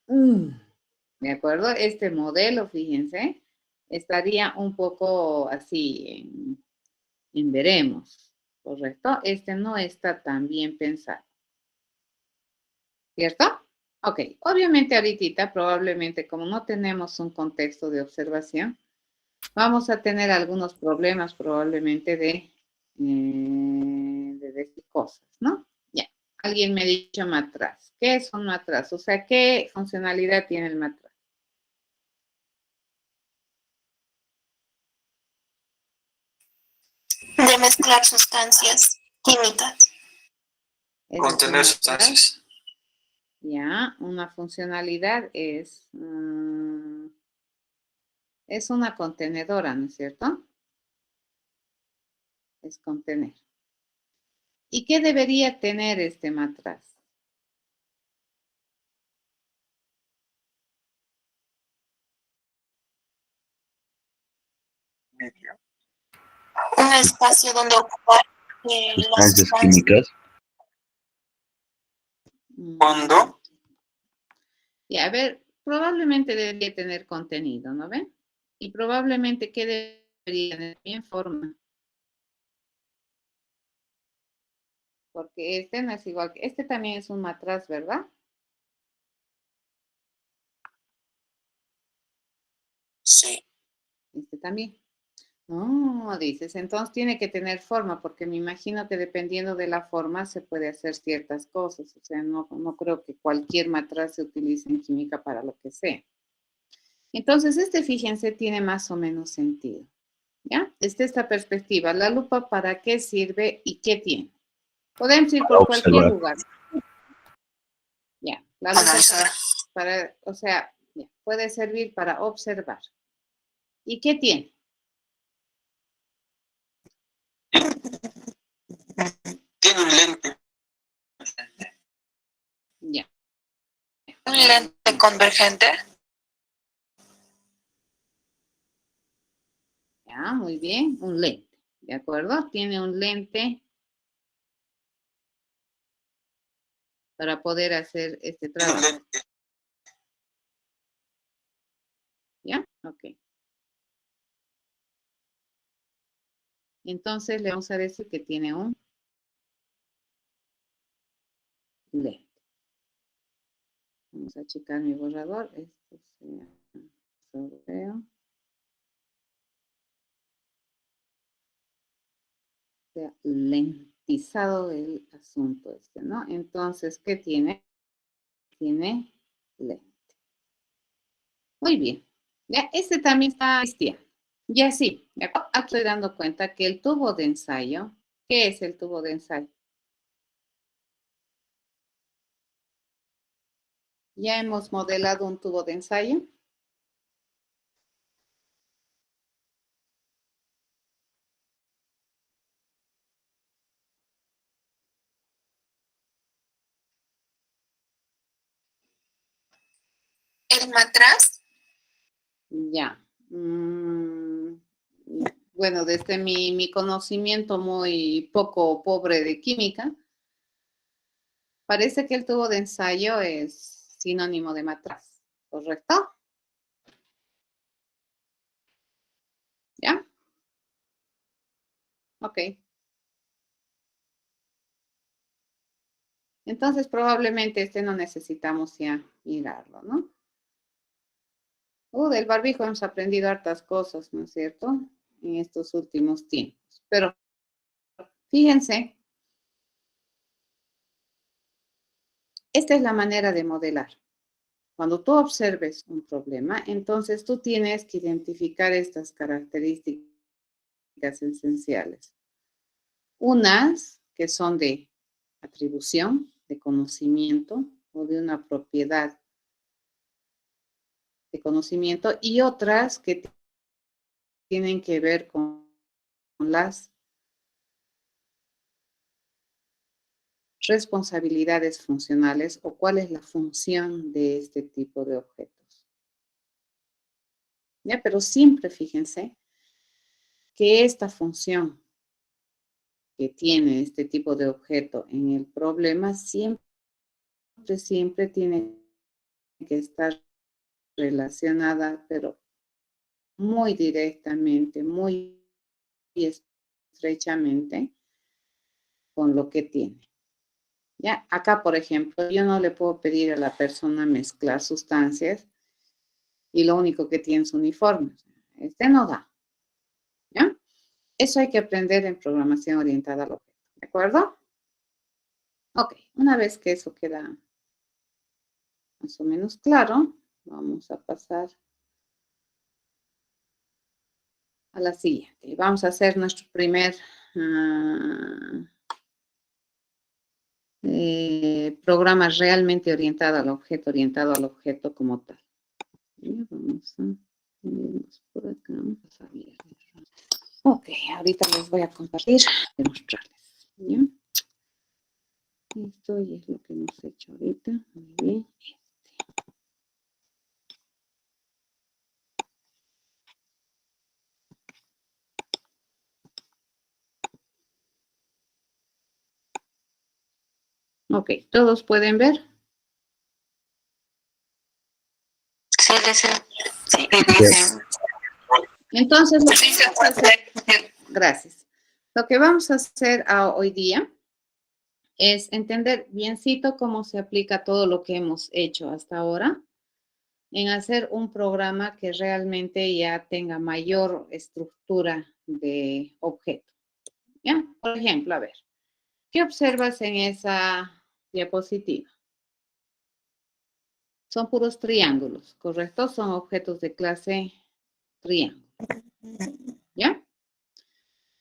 ¿de acuerdo? Este modelo, fíjense, estaría un poco así en veremos, ¿correcto? Este no está tan bien pensado. ¿Cierto? Ok, obviamente ahorita probablemente como no tenemos un contexto de observación, vamos a tener algunos problemas probablemente de decir cosas, ¿no? Ya, alguien me ha dicho matraz. ¿Qué es un matraz? O sea, ¿qué funcionalidad tiene el matraz? De mezclar sustancias químicas. Contener sustancias. Ya, una funcionalidad es una contenedora, ¿no es cierto? Es contener. ¿Y qué debería tener este matraz? Un espacio donde ocupar las Sustancias sustancias. químicas. ¿Cuándo? Y a ver, probablemente debería tener contenido, ¿no ven? Y probablemente que debería tener bien forma. Porque este no es igual que este también es un matraz, ¿verdad? Sí. Este también. No, dices, entonces tiene que tener forma, porque me imagino que dependiendo de la forma se puede hacer ciertas cosas. O sea, no creo que cualquier matraz se utilice en química para lo que sea. Entonces, fíjense, tiene más o menos sentido. ¿Ya? Desde esta perspectiva, ¿la lupa para qué sirve y qué tiene? Podemos ir por cualquier lugar. Ya, la lupa o sea, ya, puede servir para observar. ¿Y qué tiene? Tiene un lente. Ya. Un lente convergente. Ya, muy bien, un lente. ¿De acuerdo? Tiene un lente para poder hacer este Tiene un trabajo. lente. ¿Ya? Ok. Entonces le vamos a decir que tiene un lente. Vamos a checar mi borrador. Esto sea sorteo. Sea lentizado el asunto este, ¿no? Entonces, ¿qué tiene? Tiene lente. Muy bien. Ya, este también está cristiano. Ya sí, aquí estoy dando cuenta que el tubo de ensayo, ¿qué es el tubo de ensayo? Ya hemos modelado un tubo de ensayo. El matraz. Ya. Bueno, desde mi conocimiento muy poco pobre de química, parece que el tubo de ensayo es sinónimo de matraz, ¿correcto? ¿Ya? Ok. Entonces, probablemente no necesitamos ya mirarlo, ¿no? Del barbijo hemos aprendido hartas cosas, ¿no es cierto? En estos últimos tiempos. Pero fíjense esta es la manera de modelar. Cuando tú observes un problema, entonces tú tienes que identificar estas características esenciales. Unas que son de atribución, de conocimiento o de una propiedad de conocimiento, y otras que tienen que ver con las responsabilidades funcionales o cuál es la función de este tipo de objetos. ¿Ya? Pero siempre fíjense que esta función que tiene este tipo de objeto en el problema siempre tiene que estar relacionada, pero muy directamente, muy estrechamente con lo que tiene. ¿Ya? Acá, por ejemplo, yo no le puedo pedir a la persona mezclar sustancias y lo único que tiene es uniforme. Este no da. ¿Ya? Eso hay que aprender en programación orientada al objeto. ¿De acuerdo? Ok, una vez que eso queda más o menos claro, vamos a pasar a la siguiente. Vamos a hacer nuestro primer programa realmente orientado al objeto como tal. Y vamos a ponernos por acá. Ok, ahorita les voy a compartir, demostrarles. ¿Ya? Esto y es lo que hemos hecho ahorita. Muy bien. Ok, ¿todos pueden ver? Sí, sí. Entonces, lo que vamos a hacer, gracias. Lo que vamos a hacer hoy día es entender biencito cómo se aplica todo lo que hemos hecho hasta ahora en hacer un programa que realmente ya tenga mayor estructura de objeto. ¿Ya? Por ejemplo, a ver, ¿qué observas en esa diapositiva? Son puros triángulos, ¿correcto? Son objetos de clase triángulo. ¿Ya?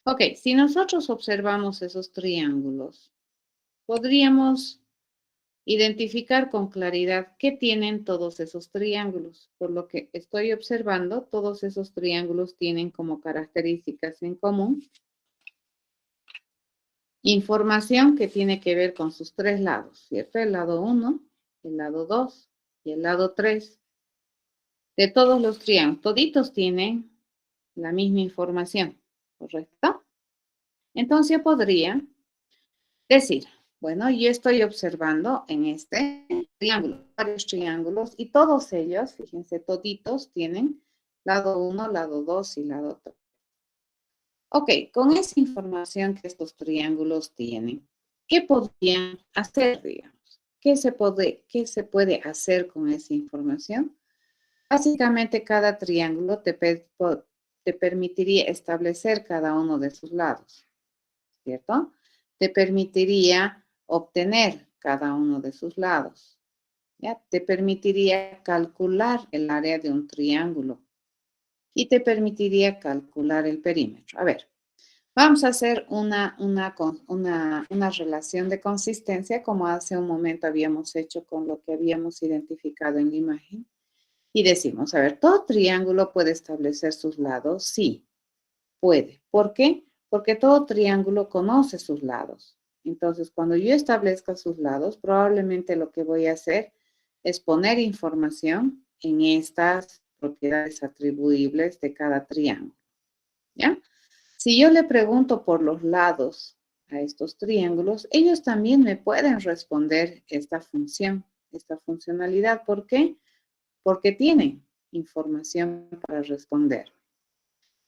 Ok, si nosotros observamos esos triángulos, podríamos identificar con claridad qué tienen todos esos triángulos. Por lo que estoy observando, todos esos triángulos tienen como características en común información que tiene que ver con sus tres lados, ¿cierto? El lado 1, el lado 2 y el lado 3. De todos los triángulos, toditos tienen la misma información, ¿correcto? Entonces yo podría decir, bueno, yo estoy observando en este triángulo, varios triángulos, y todos ellos, fíjense, toditos tienen lado 1, lado 2 y lado 3. Ok, con esa información que estos triángulos tienen, ¿qué podrían hacer, digamos? ¿Qué se puede hacer con esa información? Básicamente, cada triángulo te permitiría establecer cada uno de sus lados, ¿cierto? Te permitiría obtener cada uno de sus lados, ¿ya? Te permitiría calcular el área de un triángulo y te permitiría calcular el perímetro. A ver, vamos a hacer una relación de consistencia como hace un momento habíamos hecho con lo que habíamos identificado en la imagen. Y decimos, a ver, ¿todo triángulo puede establecer sus lados? Sí, puede. ¿Por qué? Porque todo triángulo conoce sus lados. Entonces, cuando yo establezca sus lados, probablemente lo que voy a hacer es poner información en estas propiedades atribuibles de cada triángulo. ¿Ya? Si yo le pregunto por los lados a estos triángulos, ellos también me pueden responder esta función, esta funcionalidad. ¿Por qué? Porque tienen información para responder.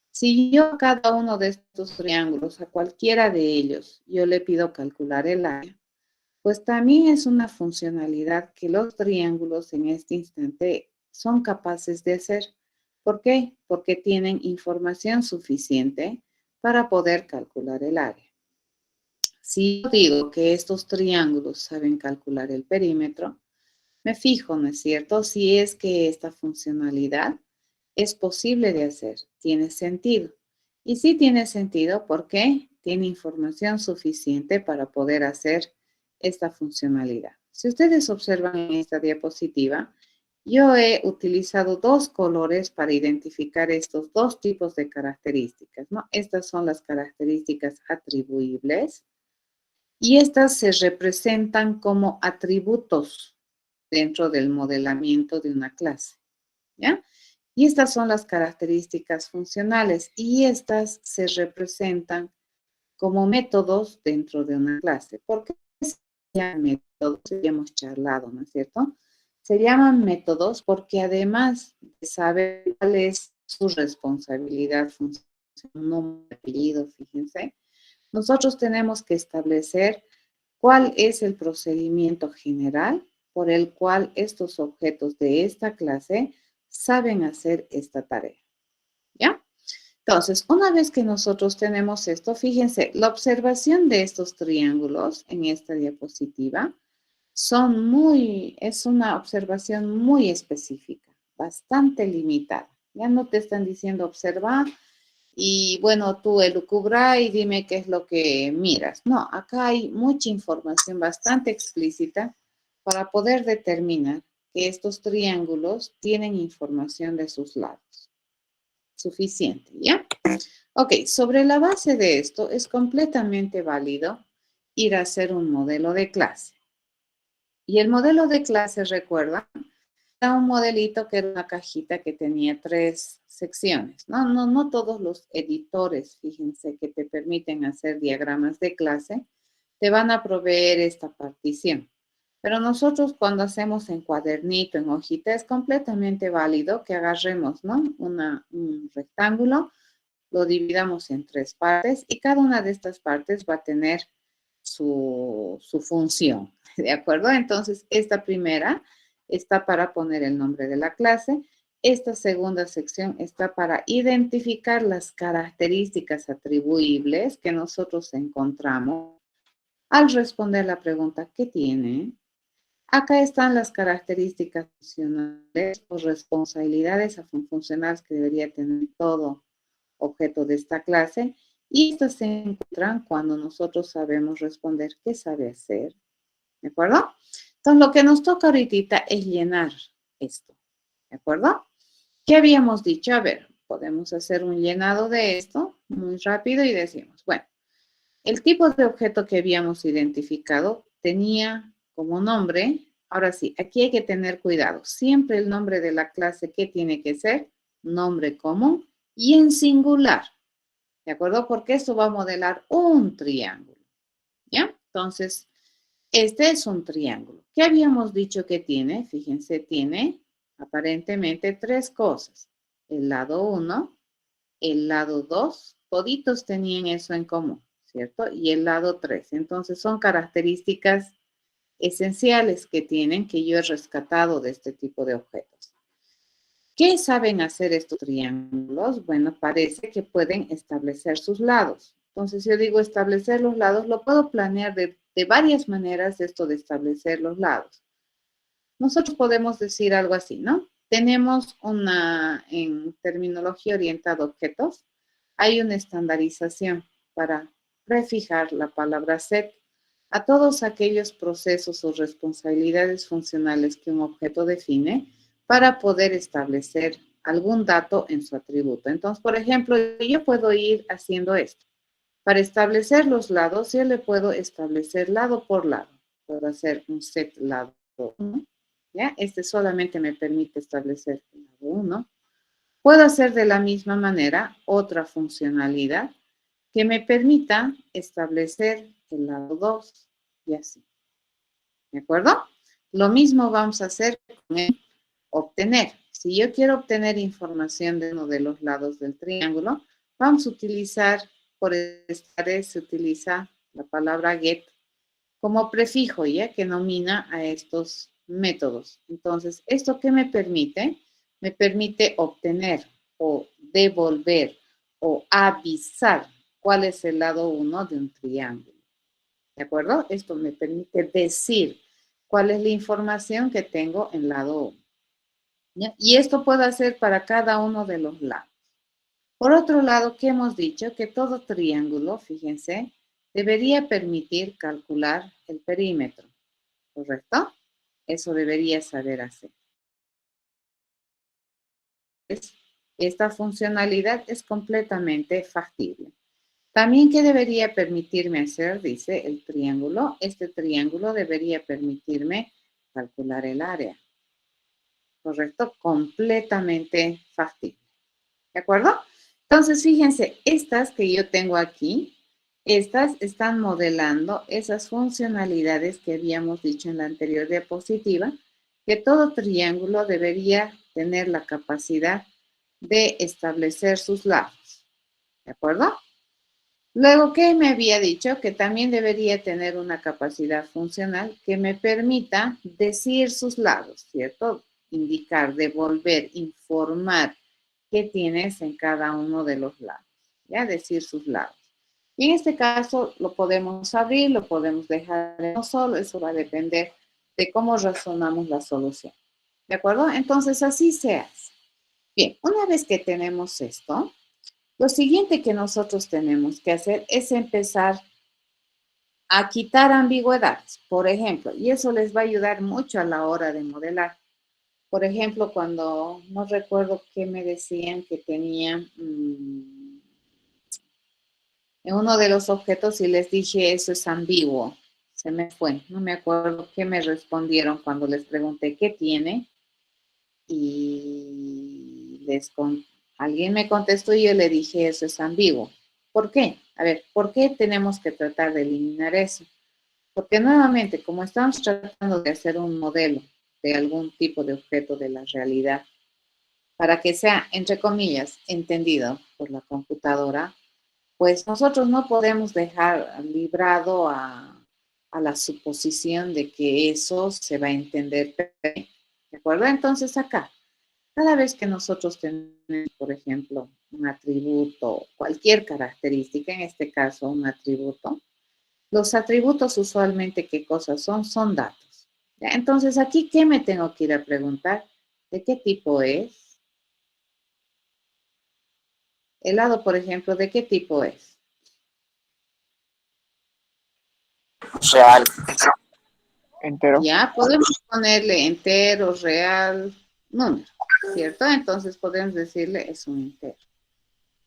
Si yo a cada uno de estos triángulos, a cualquiera de ellos, yo le pido calcular el área, pues también es una funcionalidad que los triángulos en este instante son capaces de hacer. ¿Por qué? Porque tienen información suficiente para poder calcular el área. Si yo digo que estos triángulos saben calcular el perímetro, me fijo, ¿no es cierto?, si es que esta funcionalidad es posible de hacer, tiene sentido. Y sí tiene sentido porque tiene información suficiente para poder hacer esta funcionalidad. Si ustedes observan en esta diapositiva, yo he utilizado dos colores para identificar estos dos tipos de características, ¿no? Estas son las características atribuibles y estas se representan como atributos dentro del modelamiento de una clase, ¿ya? Y estas son las características funcionales y estas se representan como métodos dentro de una clase. ¿Por qué se llaman métodos? Ya hemos charlado, ¿no es cierto? Se llaman métodos porque además de saber cuál es su responsabilidad funcional, un nombre, apellido, fíjense, nosotros tenemos que establecer cuál es el procedimiento general por el cual estos objetos de esta clase saben hacer esta tarea, ¿ya? Entonces, una vez que nosotros tenemos esto, fíjense, la observación de estos triángulos en esta diapositiva es una observación muy específica, bastante limitada. Ya no te están diciendo observar y, bueno, tú elucubra y dime qué es lo que miras. No, acá hay mucha información bastante explícita para poder determinar que estos triángulos tienen información de sus lados. Suficiente, ¿ya? Ok, sobre la base de esto es completamente válido ir a hacer un modelo de clase. Y el modelo de clase, recuerda, era un modelito que era una cajita que tenía 3 secciones. No todos los editores, fíjense, que te permiten hacer diagramas de clase, te van a proveer esta partición. Pero nosotros cuando hacemos en cuadernito, en hojita, es completamente válido que agarremos, ¿no?, un rectángulo, lo dividamos en 3 partes y cada una de estas partes va a tener su función, ¿de acuerdo? Entonces, esta primera está para poner el nombre de la clase. Esta segunda sección está para identificar las características atribuibles que nosotros encontramos al responder la pregunta ¿qué tiene? Acá están las características funcionales o responsabilidades funcionales que debería tener todo objeto de esta clase. Y estas se encuentran cuando nosotros sabemos responder qué sabe hacer. ¿De acuerdo? Entonces, lo que nos toca ahorita es llenar esto. ¿De acuerdo? ¿Qué habíamos dicho? A ver, podemos hacer un llenado de esto muy rápido y decimos, bueno, el tipo de objeto que habíamos identificado tenía como nombre, ahora sí, aquí hay que tener cuidado. Siempre el nombre de la clase, ¿qué tiene que ser? Nombre común y en singular. ¿De acuerdo? Porque esto va a modelar un triángulo. ¿Ya? Entonces, este es un triángulo. ¿Qué habíamos dicho que tiene? Fíjense, tiene aparentemente 3 cosas. El lado 1, el lado 2, toditos tenían eso en común, ¿cierto? Y el lado 3. Entonces, son características esenciales que tienen que yo he rescatado de este tipo de objetos. ¿Qué saben hacer estos triángulos? Bueno, parece que pueden establecer sus lados. Entonces, yo digo establecer los lados, lo puedo planear de varias maneras esto de establecer los lados. Nosotros podemos decir algo así, ¿no? Tenemos en terminología orientada a objetos, hay una estandarización para prefijar la palabra set a todos aquellos procesos o responsabilidades funcionales que un objeto define para poder establecer algún dato en su atributo. Entonces, por ejemplo, yo puedo ir haciendo esto. Para establecer los lados, yo le puedo establecer lado por lado. Puedo hacer un set lado 1, ¿ya? Este solamente me permite establecer el lado 1. Puedo hacer de la misma manera otra funcionalidad que me permita establecer el lado 2 y así. ¿De acuerdo? Lo mismo vamos a hacer con el obtener. Si yo quiero obtener información de uno de los lados del triángulo, vamos a utilizar, por esta vez se utiliza la palabra get como prefijo, ya que nomina a estos métodos. Entonces, ¿esto qué me permite? Me permite obtener o devolver o avisar cuál es el lado 1 de un triángulo. ¿De acuerdo? Esto me permite decir cuál es la información que tengo en lado 1. ¿Ya? Y esto puedo hacer para cada uno de los lados. Por otro lado, ¿qué hemos dicho? Que todo triángulo, fíjense, debería permitir calcular el perímetro, ¿correcto? Eso debería saber hacer. Esta funcionalidad es completamente factible. También, ¿qué debería permitirme hacer? Dice el triángulo. Este triángulo debería permitirme calcular el área, ¿correcto? Completamente factible. ¿De acuerdo? Entonces, fíjense, estas que yo tengo aquí, estas están modelando esas funcionalidades que habíamos dicho en la anterior diapositiva, que todo triángulo debería tener la capacidad de establecer sus lados. ¿De acuerdo? Luego, ¿qué me había dicho? Que también debería tener una capacidad funcional que me permita decir sus lados, ¿cierto? Indicar, devolver, informar qué tienes en cada uno de los lados, ¿ya? Decir sus lados. Y en este caso lo podemos abrir, lo podemos dejar en solo, eso va a depender de cómo razonamos la solución. ¿De acuerdo? Entonces así se hace. Bien, una vez que tenemos esto, lo siguiente que nosotros tenemos que hacer es empezar a quitar ambigüedades, por ejemplo, y eso les va a ayudar mucho a la hora de modelar. Por ejemplo, cuando no recuerdo qué me decían que tenían en uno de los objetos y les dije eso es ambiguo, se me fue, no me acuerdo qué me respondieron cuando les pregunté qué tiene y alguien me contestó y yo le dije eso es ambiguo. ¿Por qué? A ver, ¿por qué tenemos que tratar de eliminar eso? Porque nuevamente, como estamos tratando de hacer un modelo de algún tipo de objeto de la realidad, para que sea, entre comillas, entendido por la computadora, pues nosotros no podemos dejar librado a la suposición de que eso se va a entender perfectamente. ¿De acuerdo? Entonces acá, cada vez que nosotros tenemos, por ejemplo, un atributo, cualquier característica, en este caso un atributo, los atributos usualmente, ¿qué cosas son? Son datos. ¿Ya? Entonces aquí, ¿qué me tengo que ir a preguntar? ¿De qué tipo es? El lado, por ejemplo, ¿de qué tipo es? Real. Entero. Ya, podemos ponerle entero, real, número, ¿cierto? Entonces podemos decirle es un entero.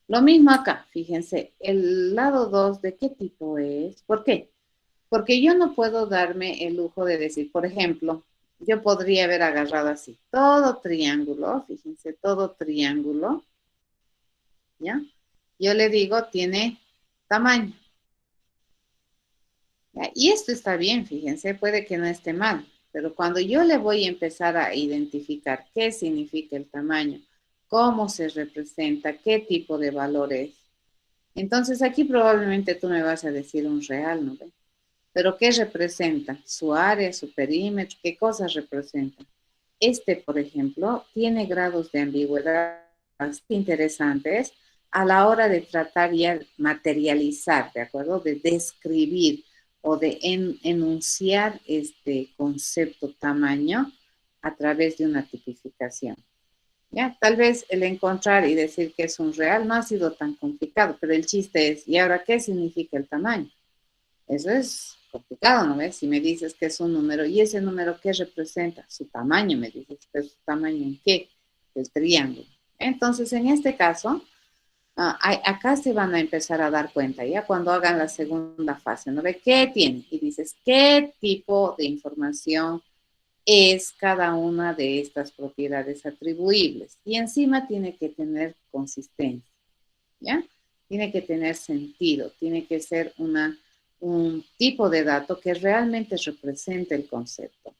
Lo mismo acá, fíjense, el lado 2, ¿de qué tipo es? ¿Por qué? Porque yo no puedo darme el lujo de decir, por ejemplo, yo podría haber agarrado así, todo triángulo, fíjense, todo triángulo, ¿ya? Yo le digo, tiene tamaño. ¿Ya? Y esto está bien, fíjense, puede que no esté mal, pero cuando yo le voy a empezar a identificar qué significa el tamaño, cómo se representa, qué tipo de valor es, entonces aquí probablemente tú me vas a decir un real, ¿no ve? Pero ¿qué representa? Su área, su perímetro, ¿qué cosas representa? Este, por ejemplo, tiene grados de ambigüedad bastante interesantes a la hora de tratar ya materializar, ¿de acuerdo? De describir o de enunciar este concepto tamaño a través de una tipificación. ¿Ya? Tal vez el encontrar y decir que es un real no ha sido tan complicado, pero el chiste es, ¿y ahora qué significa el tamaño? Eso es complicado, ¿no ves? Si me dices que es un número, ¿y ese número qué representa? Su tamaño, me dices, pero ¿su tamaño en qué? El triángulo. Entonces, en este caso, acá se van a empezar a dar cuenta, ya cuando hagan la segunda fase, ¿no ve? ¿Qué tiene? Y dices, ¿qué tipo de información es cada una de estas propiedades atribuibles? Y encima tiene que tener consistencia, ¿ya? Tiene que tener sentido, tiene que ser un tipo de dato que realmente represente el concepto.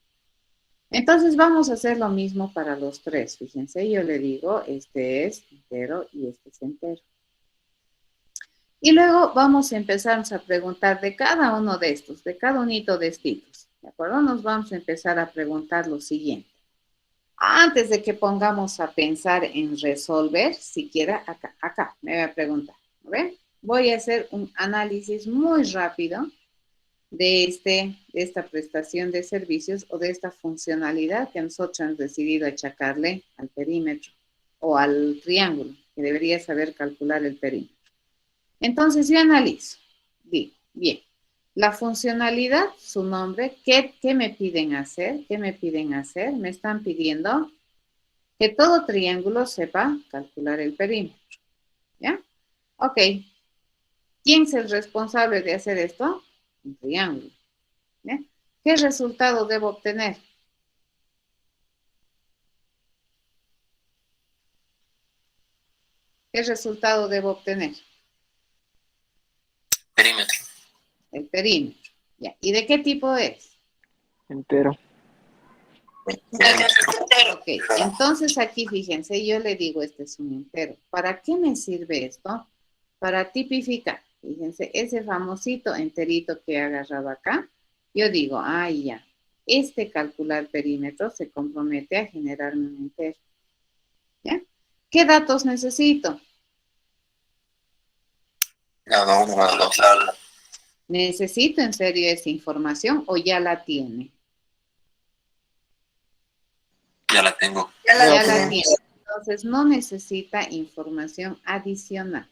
Entonces vamos a hacer lo mismo para los tres. Fíjense, yo le digo, este es entero y este es entero. Y luego vamos a empezar a preguntar de cada uno de estos, de cada unito de estos. ¿De acuerdo? Nos vamos a empezar a preguntar lo siguiente. Antes de que pongamos a pensar en resolver, siquiera acá me voy a preguntar. ¿Ven? Voy a hacer un análisis muy rápido de esta prestación de servicios o de esta funcionalidad que nosotros hemos decidido achacarle al perímetro o al triángulo, que debería saber calcular el perímetro. Entonces yo analizo, digo, bien, la funcionalidad, su nombre, ¿qué me piden hacer? ¿Qué me piden hacer? Me están pidiendo que todo triángulo sepa calcular el perímetro, ¿ya? Ok, ¿quién es el responsable de hacer esto? Un triángulo, ¿ya? ¿Qué resultado debo obtener? ¿Qué resultado debo obtener? Perímetro. El perímetro, ¿ya? ¿Y de qué tipo es? Entero. Ok, entonces aquí fíjense, yo le digo este es un entero. ¿Para qué me sirve esto? Para tipificar. Fíjense, ese famosito enterito que he agarrado acá, yo digo, ya, este calcular perímetro se compromete a generarme un entero. ¿Ya? ¿Qué datos necesito? No. ¿Necesito en serio esa información o ya la tiene? Ya la tengo. Ya la tiene. Entonces no necesita información adicional.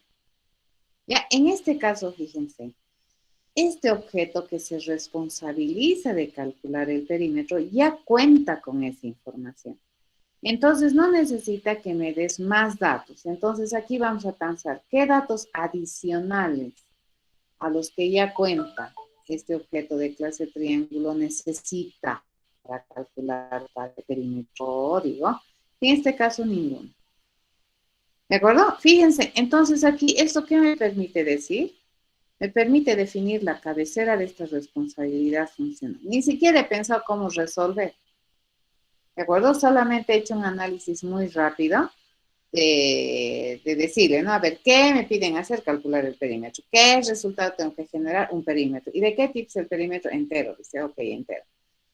Ya, en este caso, fíjense, este objeto que se responsabiliza de calcular el perímetro ya cuenta con esa información. Entonces no necesita que me des más datos. Entonces aquí vamos a pensar qué datos adicionales a los que ya cuenta este objeto de clase triángulo necesita para calcular el perímetro, digo. En este caso ninguno. ¿De acuerdo? Fíjense, entonces aquí, ¿esto qué me permite decir? Me permite definir la cabecera de esta responsabilidad funcional. Ni siquiera he pensado cómo resolver. ¿De acuerdo? Solamente he hecho un análisis muy rápido de decirle, ¿no? A ver, ¿qué me piden hacer? Calcular el perímetro. ¿Qué resultado tengo que generar? Un perímetro. ¿Y de qué tipo es el perímetro? Entero. Dice, ok, entero.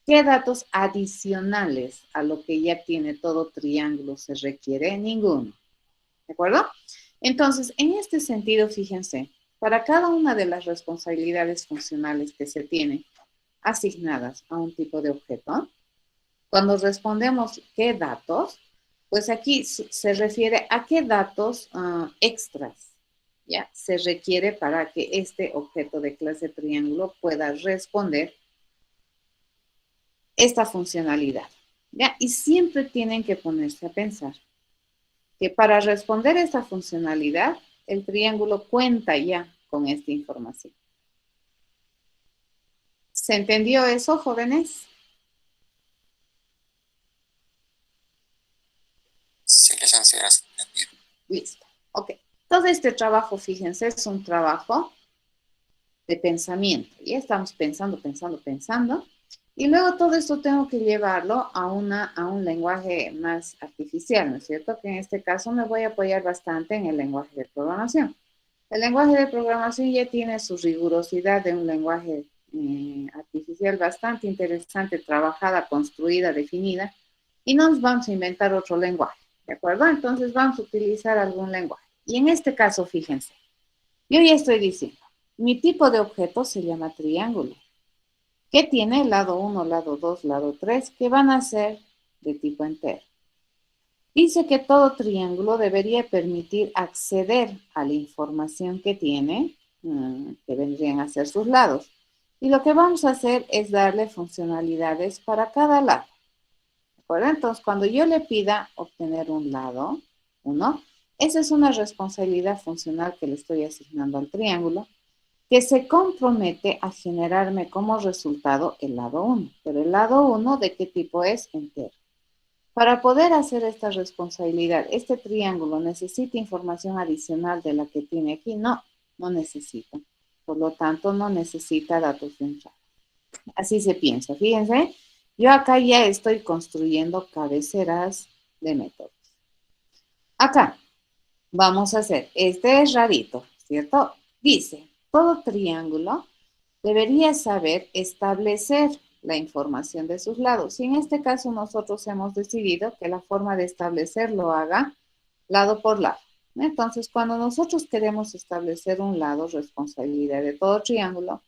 ¿Qué datos adicionales a lo que ya tiene todo triángulo se requiere? Ninguno. ¿De acuerdo? Entonces, en este sentido, fíjense, para cada una de las responsabilidades funcionales que se tienen asignadas a un tipo de objeto, cuando respondemos qué datos, pues aquí se refiere a qué datos extras, ¿ya? Se requiere para que este objeto de clase triángulo pueda responder esta funcionalidad, ¿ya? Y siempre tienen que ponerse a pensar que para responder esta funcionalidad, el triángulo cuenta ya con esta información. ¿Se entendió eso, jóvenes? Sí, licenciada. Listo. Ok. Todo este trabajo, fíjense, es un trabajo de pensamiento. Ya estamos pensando. Y luego todo esto tengo que llevarlo a un lenguaje más artificial, ¿no es cierto? Que en este caso me voy a apoyar bastante en el lenguaje de programación. El lenguaje de programación ya tiene su rigurosidad de un lenguaje artificial bastante interesante, trabajada, construida, definida, y no nos vamos a inventar otro lenguaje, ¿de acuerdo? Entonces vamos a utilizar algún lenguaje. Y en este caso, fíjense, yo ya estoy diciendo, mi tipo de objeto se llama triángulo. ¿Qué tiene? Lado 1, lado 2, lado 3, que van a ser de tipo entero. Dice que todo triángulo debería permitir acceder a la información que tiene, que vendrían a ser sus lados. Y lo que vamos a hacer es darle funcionalidades para cada lado. ¿De acuerdo? Entonces, cuando yo le pida obtener un lado, esa es una responsabilidad funcional que le estoy asignando al triángulo, que se compromete a generarme como resultado el lado 1. Pero el lado 1, ¿de qué tipo es? Entero. Para poder hacer esta responsabilidad, ¿este triángulo necesita información adicional de la que tiene aquí? No, no necesita. Por lo tanto, no necesita datos de entrada. Así se piensa. Fíjense, yo acá ya estoy construyendo cabeceras de métodos. Acá vamos a hacer, este es rarito, ¿cierto? Dice, todo triángulo debería saber establecer la información de sus lados. Y en este caso nosotros hemos decidido que la forma de establecer lo haga lado por lado. Entonces, cuando nosotros queremos establecer un lado, responsabilidad de todo triángulo,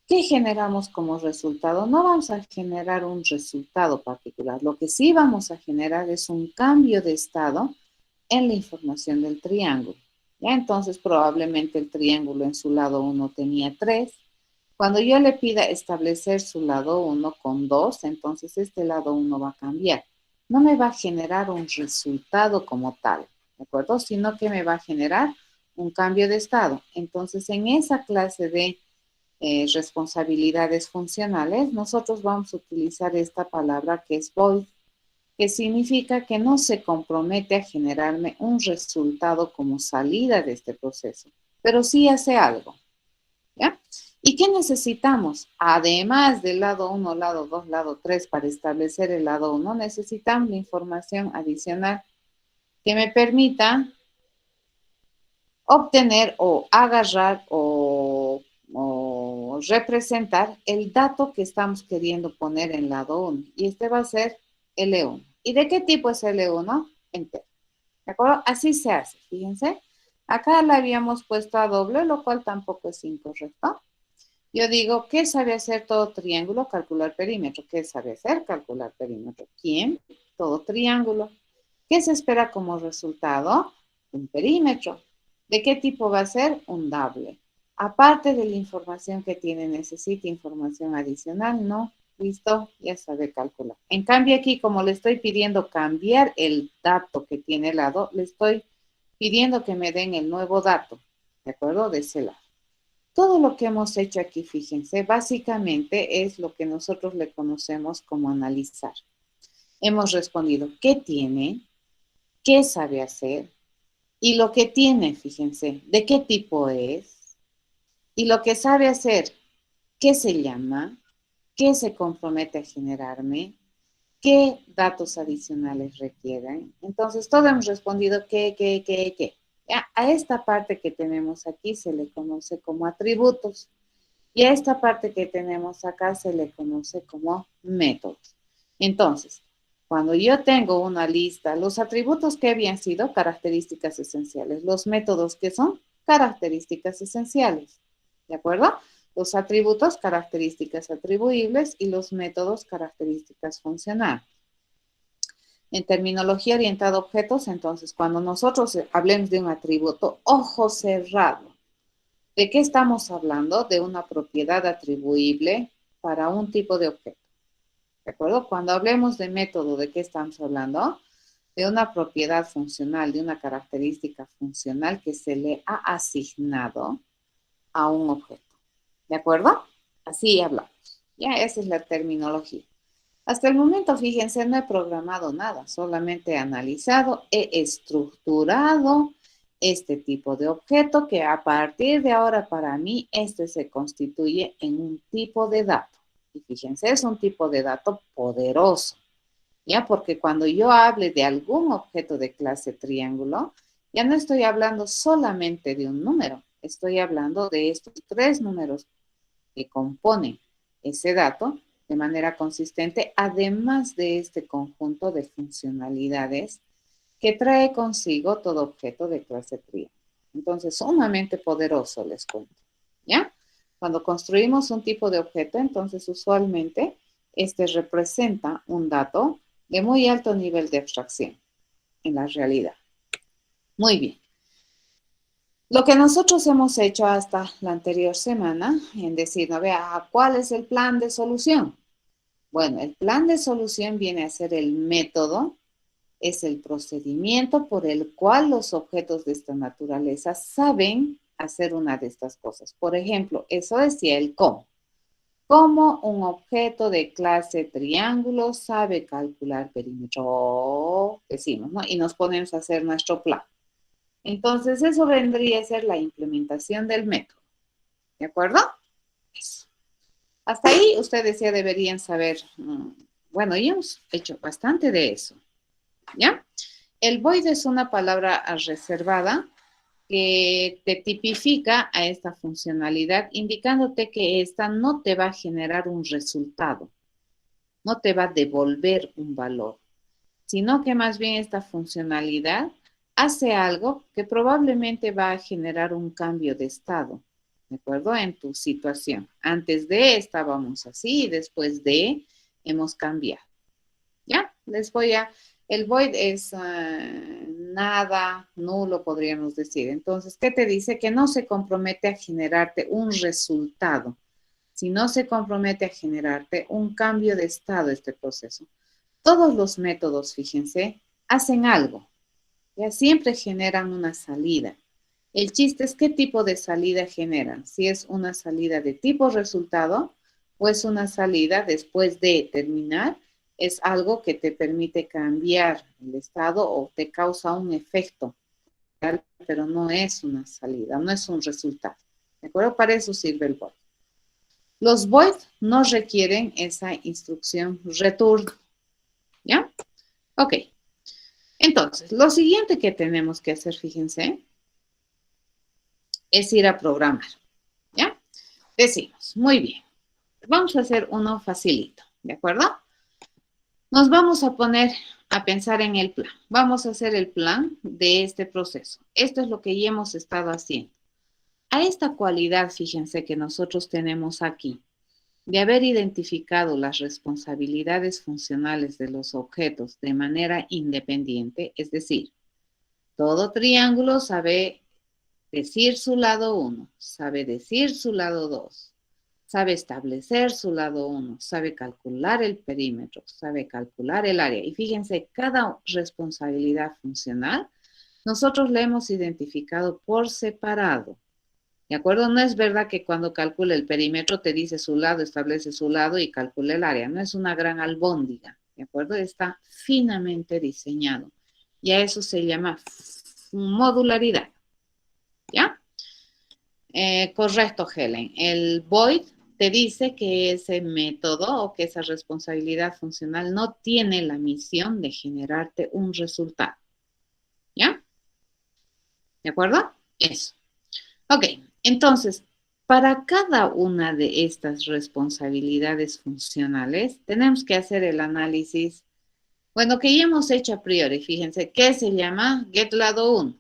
¿Qué generamos como resultado? No vamos a generar un resultado particular. Lo que sí vamos a generar es un cambio de estado en la información del triángulo. ¿Ya? Entonces, probablemente el triángulo en su lado 1 tenía 3. Cuando yo le pida establecer su lado 1 con 2, entonces este lado 1 va a cambiar. No me va a generar un resultado como tal, ¿de acuerdo? Sino que me va a generar un cambio de estado. Entonces, en esa clase de responsabilidades funcionales, nosotros vamos a utilizar esta palabra que es void, que significa que no se compromete a generarme un resultado como salida de este proceso, pero sí hace algo, ¿ya? ¿Y qué necesitamos? Además del lado 1, lado 2, lado 3, para establecer el lado 1, necesitamos la información adicional que me permita obtener o agarrar o representar el dato que estamos queriendo poner en lado 1. Y este va a ser L1. ¿Y de qué tipo es L1? Entero. ¿De acuerdo? Así se hace, fíjense. Acá la habíamos puesto a doble, lo cual tampoco es incorrecto. Yo digo, ¿qué sabe hacer todo triángulo? Calcular perímetro. ¿Qué sabe hacer? Calcular perímetro. ¿Quién? Todo triángulo. ¿Qué se espera como resultado? Un perímetro. ¿De qué tipo va a ser? Un doble. Aparte de la información que tiene, ¿necesita información adicional? No. Listo, ya sabe calcular. En cambio aquí, como le estoy pidiendo cambiar el dato que tiene el lado, le estoy pidiendo que me den el nuevo dato, ¿de acuerdo? De ese lado. Todo lo que hemos hecho aquí, fíjense, básicamente es lo que nosotros le conocemos como analizar. Hemos respondido qué tiene, qué sabe hacer, y lo que tiene, fíjense, de qué tipo es, y lo que sabe hacer, qué se llama, qué se compromete a generarme, qué datos adicionales requieren. Entonces, todo hemos respondido qué. Ya, a esta parte que tenemos aquí se le conoce como atributos, y a esta parte que tenemos acá se le conoce como métodos. Entonces, cuando yo tengo una lista, los atributos que habían sido características esenciales, los métodos que son características esenciales, ¿de acuerdo? Los atributos, características atribuibles, y los métodos, características funcionales. En terminología orientada a objetos, entonces, cuando nosotros hablemos de un atributo, ojo cerrado. ¿De qué estamos hablando? De una propiedad atribuible para un tipo de objeto. ¿De acuerdo? Cuando hablemos de método, ¿de qué estamos hablando? De una propiedad funcional, de una característica funcional que se le ha asignado a un objeto. ¿De acuerdo? Así hablamos. Ya, esa es la terminología. Hasta el momento, fíjense, no he programado nada, solamente he analizado, he estructurado este tipo de objeto que a partir de ahora para mí este se constituye en un tipo de dato. Y fíjense, es un tipo de dato poderoso, ¿ya? Porque cuando yo hable de algún objeto de clase triángulo, ya no estoy hablando solamente de un número, estoy hablando de estos 3 números que componen ese dato de manera consistente, además de este conjunto de funcionalidades que trae consigo todo objeto de clase triángulo. Entonces, sumamente poderoso, les cuento, ¿ya? Cuando construimos un tipo de objeto, entonces usualmente este representa un dato de muy alto nivel de abstracción en la realidad. Muy bien. Lo que nosotros hemos hecho hasta la anterior semana, en decir, no vea, ¿cuál es el plan de solución? Bueno, el plan de solución viene a ser el método, es el procedimiento por el cual los objetos de esta naturaleza saben hacer una de estas cosas. Por ejemplo, eso decía el cómo. ¿Cómo un objeto de clase triángulo sabe calcular perímetro? Decimos, ¿no? Y nos ponemos a hacer nuestro plan. Entonces, eso vendría a ser la implementación del método. ¿De acuerdo? Eso. Hasta ahí ustedes ya deberían saber, bueno, ya hemos hecho bastante de eso, ¿ya? El void es una palabra reservada que te tipifica a esta funcionalidad, indicándote que esta no te va a generar un resultado, no te va a devolver un valor, sino que más bien esta funcionalidad hace algo que probablemente va a generar un cambio de estado. ¿de acuerdo? En tu situación. Antes de estábamos así y después de hemos cambiado. ¿Ya? El void es nada, nulo podríamos decir. Entonces, ¿qué te dice? Que no se compromete a generarte un resultado, sino se compromete a generarte un cambio de estado este proceso. Todos los métodos, fíjense, hacen algo. Ya siempre generan una salida. El chiste es qué tipo de salida generan. Si es una salida de tipo resultado o es una salida después de terminar, es algo que te permite cambiar el estado o te causa un efecto, pero no es una salida, no es un resultado. ¿De acuerdo? Para eso sirve el void. Los void no requieren esa instrucción return. ¿Ya? Ok. Entonces, lo siguiente que tenemos que hacer, fíjense, es ir a programar. ¿Ya? Decimos, muy bien. Vamos a hacer uno facilito. ¿De acuerdo? Nos vamos a poner a pensar en el plan. Vamos a hacer el plan de este proceso. Esto es lo que ya hemos estado haciendo. A esta cualidad, fíjense que nosotros tenemos aquí, de haber identificado las responsabilidades funcionales de los objetos de manera independiente, es decir, todo triángulo sabe decir su lado 1, sabe decir su lado 2, sabe establecer su lado 1, sabe calcular el perímetro, sabe calcular el área. Y fíjense, cada responsabilidad funcional, nosotros la hemos identificado por separado. ¿De acuerdo? No es verdad que cuando calcula el perímetro te dice su lado, establece su lado y calcula el área. No es una gran albóndiga. ¿De acuerdo? Está finamente diseñado. Y a eso se llama modularidad. ¿Ya? Correcto, Helen. El void te dice que ese método o que esa responsabilidad funcional no tiene la misión de generarte un resultado. ¿Ya? ¿De acuerdo? Eso. Ok, entonces, para cada una de estas responsabilidades funcionales, tenemos que hacer el análisis, bueno, que ya hemos hecho a priori. Fíjense, ¿qué se llama? Get lado 1.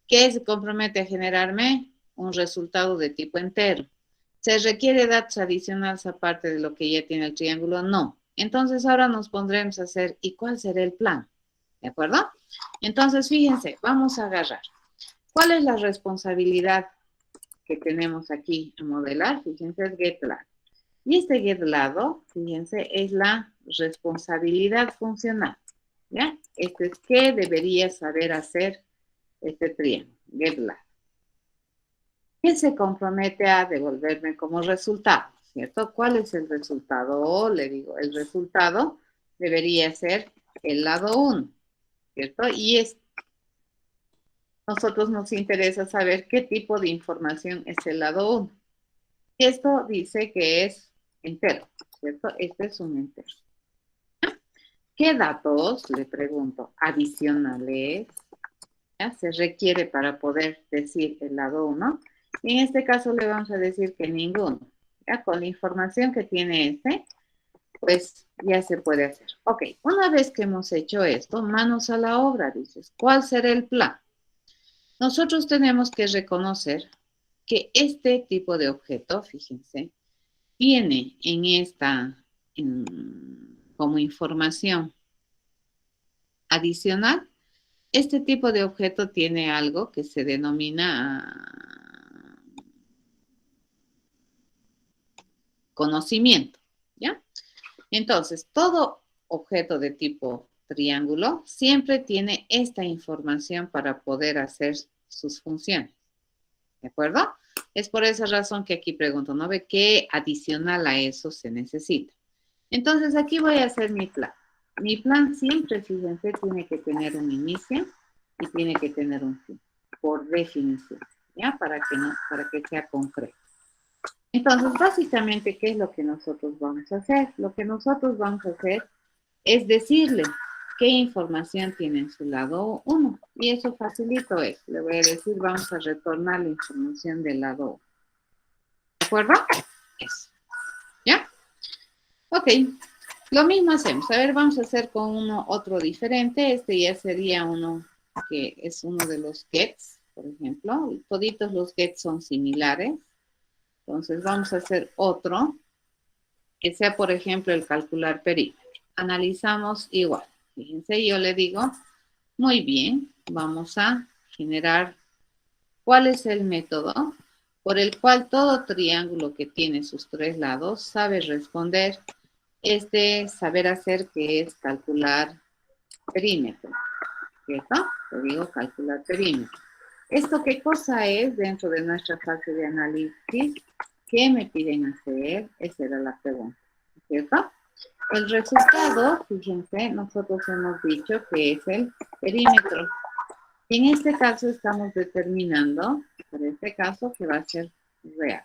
¿Qué se compromete a generarme? Un resultado de tipo entero. ¿Se requiere datos adicionales aparte de lo que ya tiene el triángulo? No. Entonces ahora nos pondremos a hacer, ¿y cuál será el plan? ¿De acuerdo? Entonces, fíjense, vamos a agarrar. ¿Cuál es la responsabilidad que tenemos aquí a modelar? Fíjense, es get lado. Y este get lado, fíjense, es la responsabilidad funcional. ¿Ya? Este es qué debería saber hacer este triángulo, get lado. ¿Qué se compromete a devolverme como resultado? ¿Cierto? ¿Cuál es el resultado? Le digo, el resultado debería ser el lado 1, ¿cierto? Y nosotros nos interesa saber qué tipo de información es el lado 1. Esto dice que es entero, ¿cierto? Este es un entero. ¿Qué datos, le pregunto, adicionales se requiere para poder decir el lado 1? En este caso le vamos a decir que ninguno. ¿Ya? Con la información que tiene este, pues ya se puede hacer. Ok, una vez que hemos hecho esto, manos a la obra, dices, ¿cuál será el plan? Nosotros tenemos que reconocer que este tipo de objeto, fíjense, tiene en esta, como información adicional, este tipo de objeto tiene algo que se denomina conocimiento, ¿ya? Entonces, todo objeto de tipo triángulo siempre tiene esta información para poder hacer sus funciones, ¿de acuerdo? Es por esa razón que aquí pregunto, ¿no ve qué adicional a eso se necesita? Entonces, aquí voy a hacer mi plan. Mi plan siempre, fíjense, tiene que tener un inicio y tiene que tener un fin, por definición, ¿ya? Para que sea concreto. Entonces, básicamente, ¿qué es lo que nosotros vamos a hacer? Lo que nosotros vamos a hacer es decirle qué información tiene en su lado 1. Y eso facilito es. Le voy a decir, vamos a retornar la información del lado 1. ¿De acuerdo? Eso. ¿Ya? Ok. Lo mismo hacemos. A ver, vamos a hacer con otro diferente. Este ya sería uno que es uno de los gets, por ejemplo. Toditos los gets son similares. Entonces vamos a hacer otro, que sea, por ejemplo, el calcular perímetro. Analizamos igual. Fíjense, yo le digo, muy bien, vamos a generar, ¿cuál es el método por el cual todo triángulo que tiene sus tres lados sabe responder este saber hacer, que es calcular perímetro? ¿Cierto? Te digo calcular perímetro. ¿Esto qué cosa es dentro de nuestra fase de análisis? ¿Qué me piden hacer? Esa era la pregunta, ¿cierto? El resultado, fíjense, nosotros hemos dicho que es el perímetro. En este caso estamos determinando, por este caso, que va a ser real.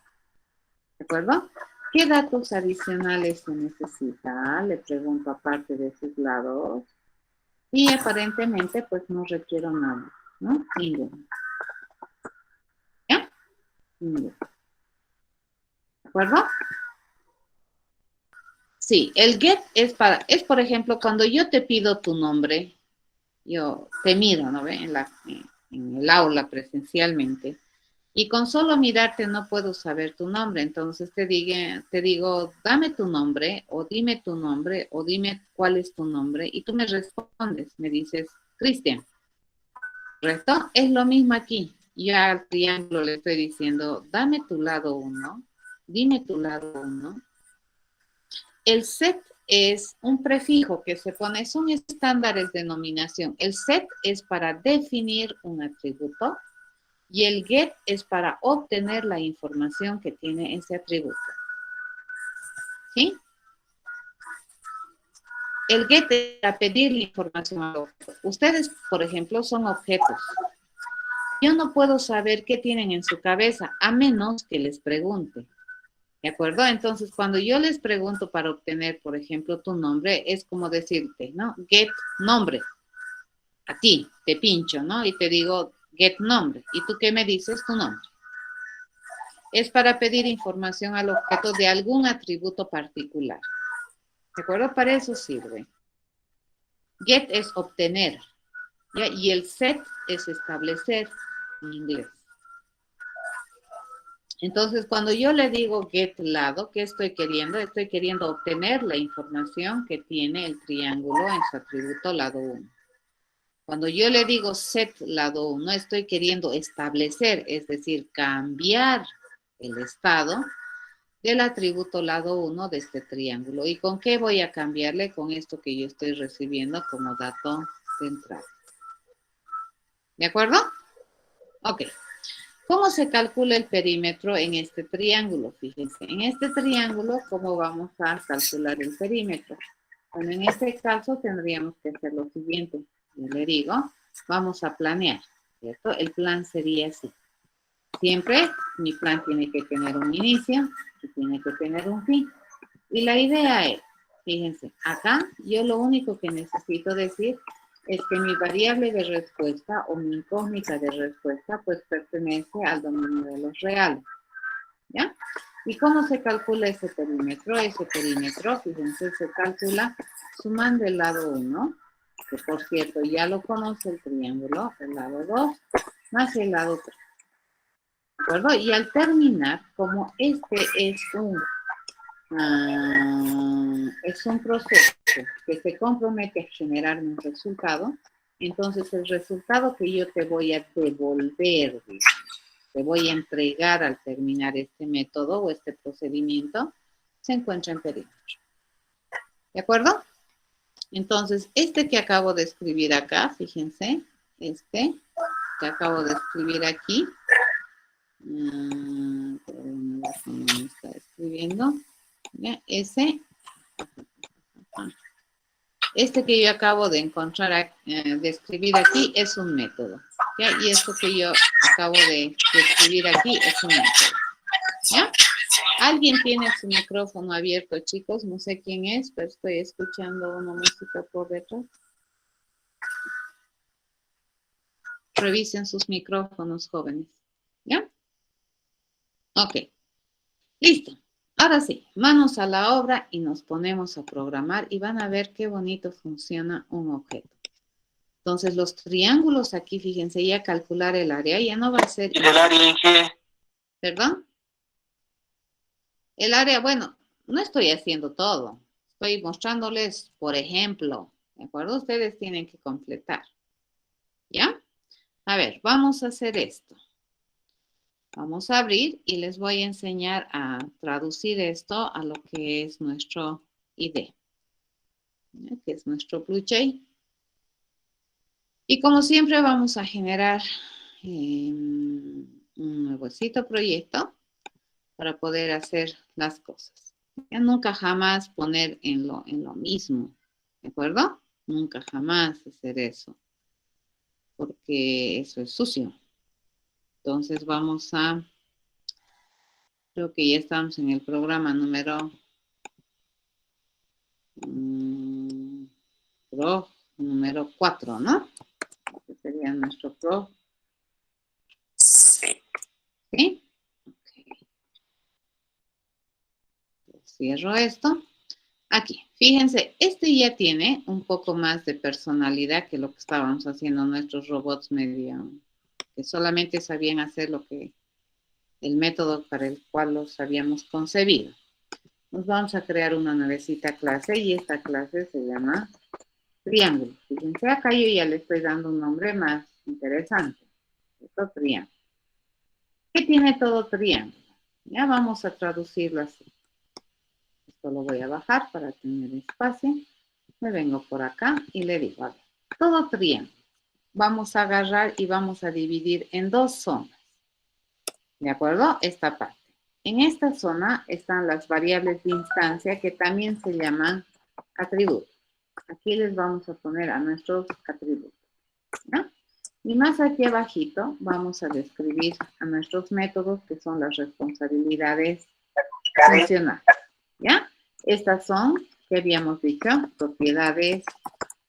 ¿De acuerdo? ¿Qué datos adicionales se necesita? Le pregunto aparte de sus lados. Y aparentemente, pues no requiero nada, ¿no? Ninguno. ¿Ya? Ninguno. ¿De acuerdo? Sí, el get es por ejemplo, cuando yo te pido tu nombre, yo te miro, ¿no ve? En el aula presencialmente. Y con solo mirarte no puedo saber tu nombre. Entonces te digo, dame tu nombre, o dime tu nombre, o dime cuál es tu nombre. Y tú me respondes, me dices, Cristian. ¿Correcto? Es lo mismo aquí. Yo al triángulo le estoy diciendo, dame tu lado 1, dime tu lado 1. El set es un prefijo que se pone, son estándares de denominación. El set es para definir un atributo y el get es para obtener la información que tiene ese atributo. ¿Sí? El get es para pedir la información al objeto. Ustedes, por ejemplo, son objetos. Yo no puedo saber qué tienen en su cabeza a menos que les pregunte. ¿De acuerdo? Entonces, cuando yo les pregunto para obtener, por ejemplo, tu nombre, es como decirte, ¿no? Get nombre. A ti, te pincho, ¿no? Y te digo, get nombre. ¿Y tú qué me dices? Tu nombre. Es para pedir información al objeto de algún atributo particular. ¿De acuerdo? Para eso sirve. Get es obtener, ¿ya? Y el set es establecer en inglés. Entonces, cuando yo le digo get lado, ¿qué estoy queriendo? Estoy queriendo obtener la información que tiene el triángulo en su atributo lado 1. Cuando yo le digo set lado 1, estoy queriendo establecer, es decir, cambiar el estado del atributo lado 1 de este triángulo. ¿Y con qué voy a cambiarle? Con esto que yo estoy recibiendo como dato central. ¿De acuerdo? Ok. ¿Cómo se calcula el perímetro en este triángulo? Fíjense, en este triángulo, ¿cómo vamos a calcular el perímetro? Bueno, en este caso tendríamos que hacer lo siguiente. Yo le digo, vamos a planear, ¿cierto? El plan sería así. Siempre mi plan tiene que tener un inicio y tiene que tener un fin. Y la idea es, fíjense, acá yo lo único que necesito decir es que mi variable de respuesta o mi incógnita de respuesta pues pertenece al dominio de los reales. ¿Ya? ¿Y cómo se calcula ese perímetro? Ese perímetro, fíjense, se calcula sumando el lado 1, que por cierto ya lo conoce el triángulo, el lado 2, más el lado 3. ¿De acuerdo? Y al terminar, como este es un proceso que se compromete a generar un resultado, entonces el resultado que yo te voy a devolver, te voy a entregar al terminar este método o este procedimiento, se encuentra en perímetro. ¿De acuerdo? Entonces, este que acabo de escribir acá, fíjense, este que acabo de escribir aquí, está escribiendo, ¿ya? Este que yo acabo de encontrar, de escribir aquí, es un método, ¿ya? Y esto que yo acabo de escribir aquí es un método, ¿ya? ¿Alguien tiene su micrófono abierto, chicos? No sé quién es, pero estoy escuchando una música por detrás. Revisen sus micrófonos, jóvenes, ¿ya? Ok, listo. Ahora sí, manos a la obra y nos ponemos a programar y van a ver qué bonito funciona un objeto. Entonces, los triángulos aquí, fíjense, ya calcular el área, ya no va a ser... ¿El área en qué? ¿Perdón? El área, bueno, no estoy haciendo todo. Estoy mostrándoles, por ejemplo, ¿de acuerdo? Ustedes tienen que completar. ¿Ya? A ver, vamos a hacer esto. Vamos a abrir y les voy a enseñar a traducir esto a lo que es nuestro ID, que es nuestro BlueJ. Y como siempre vamos a generar un nuevecito proyecto para poder hacer las cosas. Ya nunca jamás poner en lo mismo, ¿de acuerdo? Nunca jamás hacer eso, porque eso es sucio. Entonces vamos a, creo que ya estamos en el programa número Pro número 4, ¿no? Este sería nuestro Pro. Sí. ¿Sí? Cierro esto. Aquí, fíjense, este ya tiene un poco más de personalidad que lo que estábamos haciendo nuestros robots medio, que solamente sabían hacer lo que, el método para el cual los habíamos concebido. Nos vamos a crear una nuevecita clase y esta clase se llama triángulo. Fíjense, acá yo ya le estoy dando un nombre más interesante. Esto triángulo. ¿Qué tiene todo triángulo? Ya vamos a traducirlo así. Esto lo voy a bajar para tener espacio. Me vengo por acá y le digo, a ver, todo triángulo. Vamos a agarrar y vamos a dividir en dos zonas. ¿De acuerdo? Esta parte. En esta zona están las variables de instancia que también se llaman atributos. Aquí les vamos a poner a nuestros atributos. ¿Ya? Y más aquí abajito vamos a describir a nuestros métodos que son las responsabilidades funcionales. ¿Ya? Estas son, que habíamos dicho, propiedades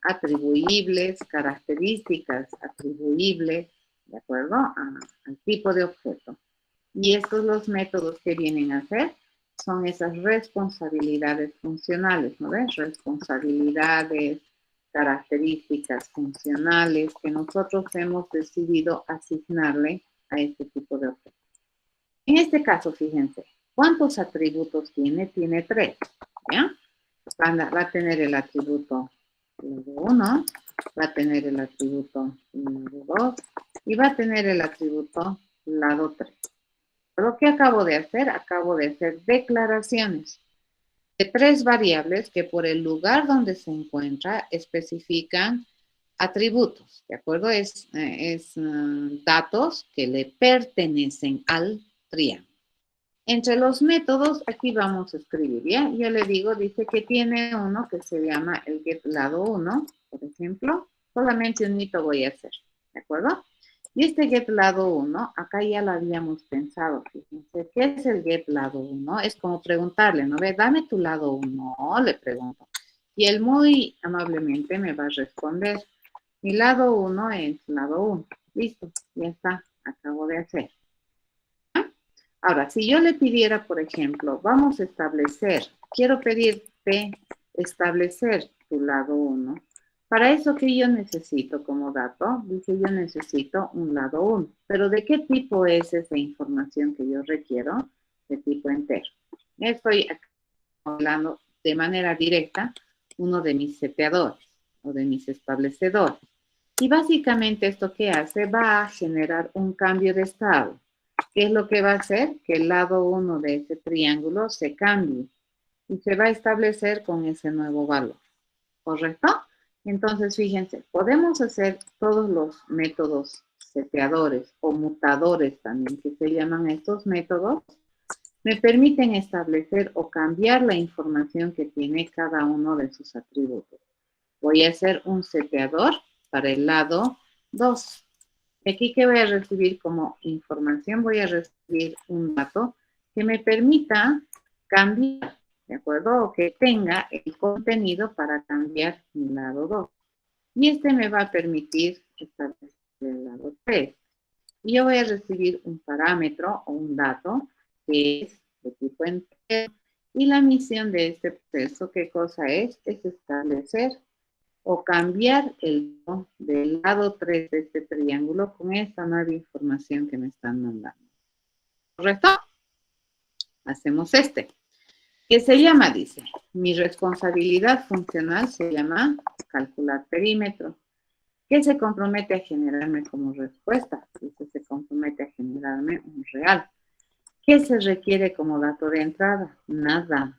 atribuibles, características atribuibles, ¿de acuerdo? Al tipo de objeto. Y estos los métodos que vienen a hacer son esas responsabilidades funcionales, ¿no ves? Responsabilidades, características funcionales que nosotros hemos decidido asignarle a este tipo de objetos. En este caso, fíjense, ¿cuántos atributos tiene? Tiene 3, ¿ya? Va a tener el atributo lado 1, va a tener el atributo lado 2 y va a tener el atributo lado 3. Lo que acabo de hacer declaraciones de 3 variables que por el lugar donde se encuentra especifican atributos, ¿de acuerdo? Es datos que le pertenecen al triángulo. Entre los métodos, aquí vamos a escribir, ¿ya? Yo le digo, dice que tiene uno que se llama el getLado1, por ejemplo. Solamente un hito voy a hacer, ¿de acuerdo? Y este getLado1, acá ya lo habíamos pensado, fíjense. ¿Qué es el getLado1? Es como preguntarle, ¿no ve? Dame tu lado 1, le pregunto. Y él muy amablemente me va a responder, mi lado 1 es lado 1. Listo, ya está, acabo de hacer. Ahora, si yo le pidiera, por ejemplo, vamos a establecer, quiero pedirte establecer tu lado 1. Para eso, ¿qué yo necesito como dato? Dice, yo necesito un lado 1. Pero ¿de qué tipo es esa información que yo requiero? De tipo entero. Estoy hablando de manera directa uno de mis seteadores o de mis establecedores. Y básicamente esto que hace va a generar un cambio de estado. ¿Qué es lo que va a hacer? Que el lado 1 de ese triángulo se cambie y se va a establecer con ese nuevo valor. ¿Correcto? Entonces, fíjense, podemos hacer todos los métodos seteadores o mutadores también, que se llaman estos métodos, me permiten establecer o cambiar la información que tiene cada uno de sus atributos. Voy a hacer un seteador para el lado 2. Aquí que voy a recibir como información, voy a recibir un dato que me permita cambiar, ¿de acuerdo? O que tenga el contenido para cambiar mi lado 2. Y este me va a permitir establecer el lado 3. Y yo voy a recibir un parámetro o un dato que es de tipo entero. Y la misión de este proceso, ¿qué cosa es? Es establecer o cambiar el del lado 3 de este triángulo con esta nueva información que me están mandando. ¿Correcto? Hacemos este. ¿Qué se llama? Dice, mi responsabilidad funcional se llama calcular perímetro. ¿Qué se compromete a generarme como respuesta? Dice, se compromete a generarme un real. ¿Qué se requiere como dato de entrada? Nada.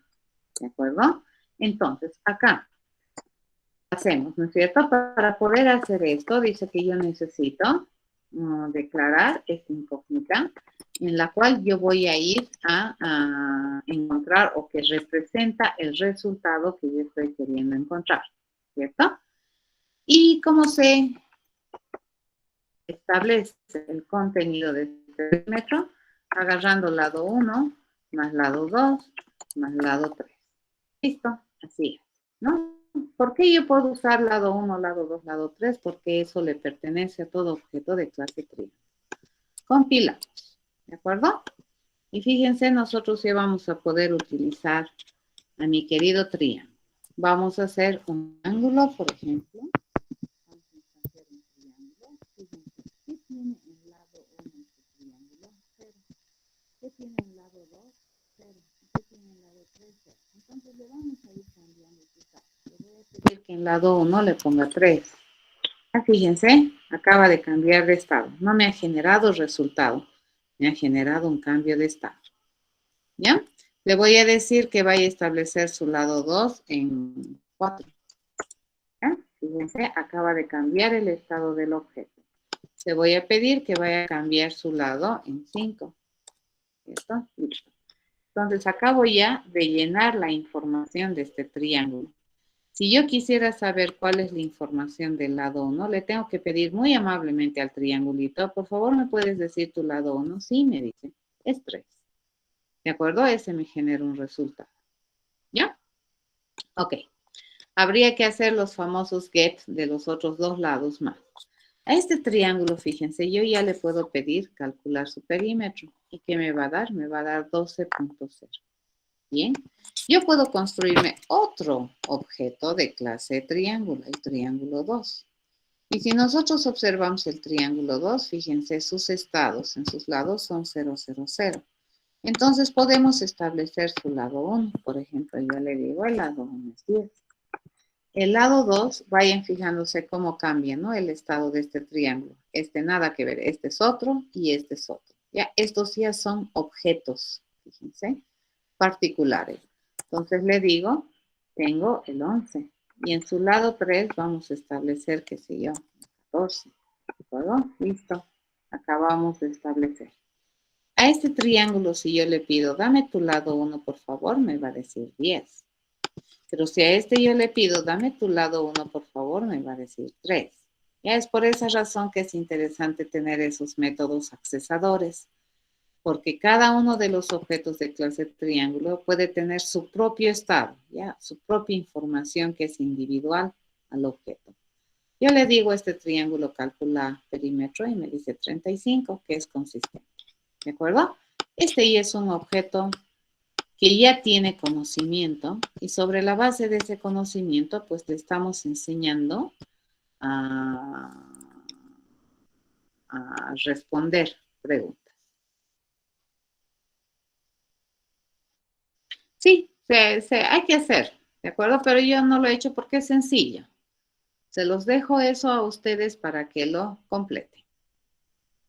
¿De acuerdo? Entonces, acá hacemos, ¿no es cierto? Para poder hacer esto, dice que yo necesito declarar esta incógnita en la cual yo voy a ir a encontrar o que representa el resultado que yo estoy queriendo encontrar, ¿cierto? Y cómo se establece el contenido de este perímetro, agarrando lado 1 más lado 2 más lado 3. ¿Listo? Así es, ¿no? ¿Por qué yo puedo usar lado 1, lado 2, lado 3? Porque eso le pertenece a todo objeto de clase triángulo. Compilamos, ¿de acuerdo? Y fíjense, nosotros ya vamos a poder utilizar a mi querido triángulo. Vamos a hacer un ángulo, por ejemplo. Vamos a hacer un triángulo. Fíjense, ¿qué tiene el lado 1 de este triángulo? 0. ¿Qué tiene el lado 2? 0. ¿Qué tiene el lado 3? 0. Entonces le vamos a ir cambiando sus datos. Le voy a pedir que en lado 1 le ponga 3. Ah, fíjense, acaba de cambiar de estado. No me ha generado resultado. Me ha generado un cambio de estado. ¿Ya? Le voy a decir que vaya a establecer su lado 2 en 4. ¿Ya? Fíjense, acaba de cambiar el estado del objeto. Le voy a pedir que vaya a cambiar su lado en 5. ¿Cierto? Listo. Entonces, acabo ya de llenar la información de este triángulo. Si yo quisiera saber cuál es la información del lado 1, le tengo que pedir muy amablemente al triangulito, por favor, ¿me puedes decir tu lado 1? Sí, me dice, es 3. ¿De acuerdo? Ese me genera un resultado. ¿Ya? Ok. Habría que hacer los famosos get de los otros dos lados más. A este triángulo, fíjense, yo ya le puedo pedir calcular su perímetro. ¿Y qué me va a dar? Me va a dar 12.0. Bien. Yo puedo construirme otro objeto de clase triángulo, el triángulo 2. Y si nosotros observamos el triángulo 2, fíjense, sus estados en sus lados son 0, 0, 0. Entonces podemos establecer su lado 1. Por ejemplo, yo le digo el lado 1 es 10. El lado 2, vayan fijándose cómo cambia, ¿no? El estado de este triángulo. Este nada que ver, este es otro y este es otro. Ya, estos ya son objetos, fíjense, particulares. Entonces le digo, tengo el 11. Y en su lado 3 vamos a establecer, qué sé yo, 14. ¿De acuerdo? Listo. Acabamos de establecer. A este triángulo, si yo le pido, dame tu lado 1, por favor, me va a decir 10. Pero si a este yo le pido, dame tu lado 1, por favor, me va a decir 3. Ya es por esa razón que es interesante tener esos métodos accesadores, porque cada uno de los objetos de clase triángulo puede tener su propio estado, ya, su propia información que es individual al objeto. Yo le digo a este triángulo calcula perímetro y me dice 35, que es consistente. ¿De acuerdo? Este ya es un objeto que ya tiene conocimiento y sobre la base de ese conocimiento, pues le estamos enseñando a responder preguntas. Sí, hay que hacer, ¿de acuerdo? Pero yo no lo he hecho porque es sencillo. Se los dejo eso a ustedes para que lo completen.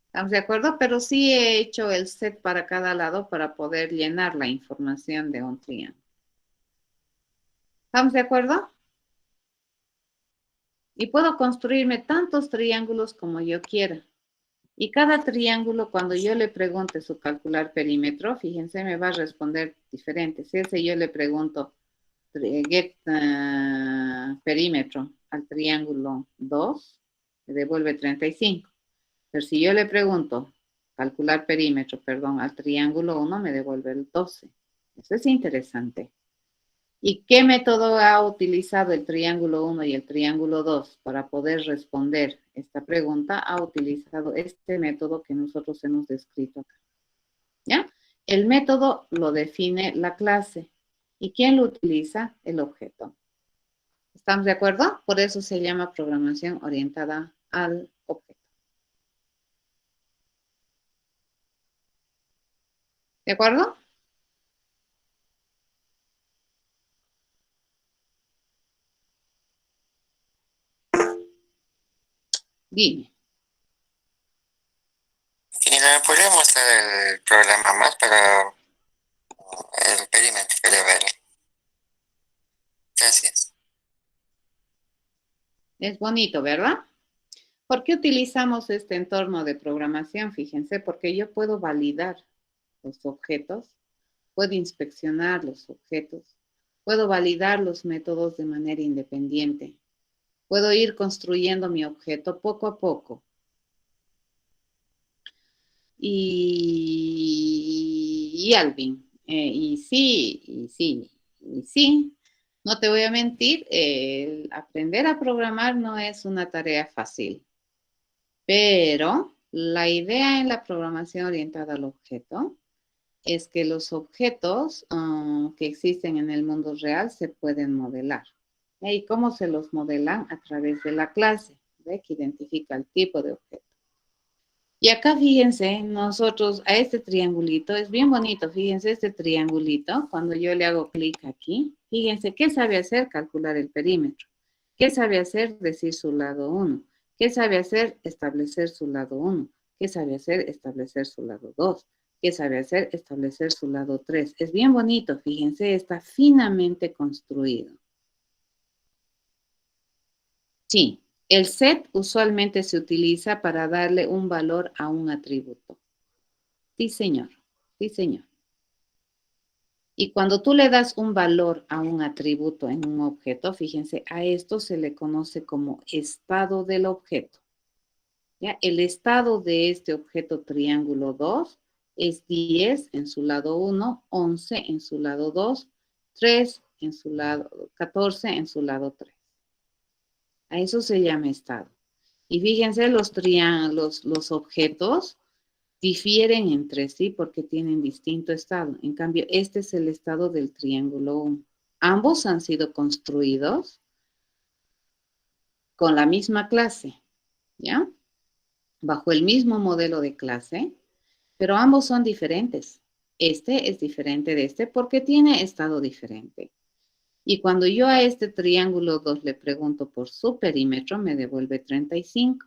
¿Estamos de acuerdo? Pero sí he hecho el set para cada lado para poder llenar la información de un triángulo. ¿Estamos de acuerdo? Y puedo construirme tantos triángulos como yo quiera. Y cada triángulo, cuando yo le pregunte su calcular perímetro, fíjense, me va a responder diferente. Si ese yo le pregunto get perímetro al triángulo 2, me devuelve 35. Pero si yo le pregunto calcular perímetro, perdón, al triángulo 1, me devuelve el 12. Eso es interesante. ¿Y qué método ha utilizado el triángulo 1 y el triángulo 2 para poder responder esta pregunta? Ha utilizado este método que nosotros hemos descrito acá. ¿Ya? El método lo define la clase. ¿Y quién lo utiliza? El objeto. ¿Estamos de acuerdo? Por eso se llama programación orientada al objeto. ¿De acuerdo? Dime. ¿Y me podría mostrar el programa más para el perímetro que le veré? Gracias. Es bonito, ¿verdad? ¿Por qué utilizamos este entorno de programación? Fíjense, porque yo puedo validar los objetos, puedo inspeccionar los objetos, puedo validar los métodos de manera independiente, puedo ir construyendo mi objeto poco a poco. Y Alvin, y sí, no te voy a mentir, el aprender a programar no es una tarea fácil, pero la idea en la programación orientada al objeto es que los objetos que existen en el mundo real se pueden modelar. ¿Y cómo se los modelan? A través de la clase, ¿ve? Que identifica el tipo de objeto. Y acá fíjense, nosotros a este triangulito, es bien bonito, fíjense este triangulito, cuando yo le hago clic aquí, fíjense, ¿qué sabe hacer? Calcular el perímetro. ¿Qué sabe hacer? Decir su lado 1. ¿Qué sabe hacer? Establecer su lado 1. ¿Qué sabe hacer? Establecer su lado 2. ¿Qué sabe hacer? Establecer su lado 3. Es bien bonito, fíjense, está finamente construido. Sí. El set usualmente se utiliza para darle un valor a un atributo. Sí, señor. Sí, señor. Y cuando tú le das un valor a un atributo en un objeto, fíjense, a esto se le conoce como estado del objeto. ¿Ya? El estado de este objeto triángulo 2 es 10 en su lado 1, 11 en su lado 2, 3 en su lado, 14 en su lado 3. A eso se llama estado. Y fíjense, los objetos difieren entre sí porque tienen distinto estado. En cambio, este es el estado del triángulo 1. Ambos han sido construidos con la misma clase, ¿ya? Bajo el mismo modelo de clase, pero ambos son diferentes. Este es diferente de este porque tiene estado diferente. Y cuando yo a este triángulo 2 le pregunto por su perímetro, me devuelve 35.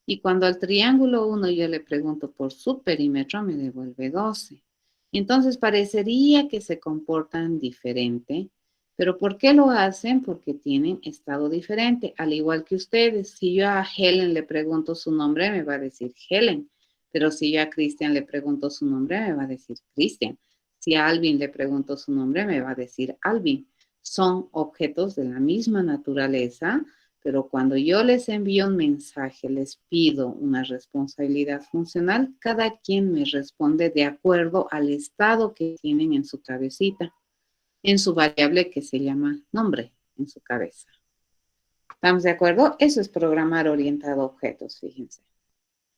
Y cuando al triángulo 1 yo le pregunto por su perímetro, me devuelve 12. Entonces parecería que se comportan diferente, pero ¿por qué lo hacen? Porque tienen estado diferente, al igual que ustedes. Si yo a Helen le pregunto su nombre, me va a decir Helen, pero si yo a Christian le pregunto su nombre, me va a decir Christian. Si a Alvin le pregunto su nombre, me va a decir Alvin. Son objetos de la misma naturaleza, pero cuando yo les envío un mensaje, les pido una responsabilidad funcional, cada quien me responde de acuerdo al estado que tienen en su cabecita, en su variable que se llama nombre, en su cabeza. ¿Estamos de acuerdo? Eso es programar orientado a objetos, fíjense.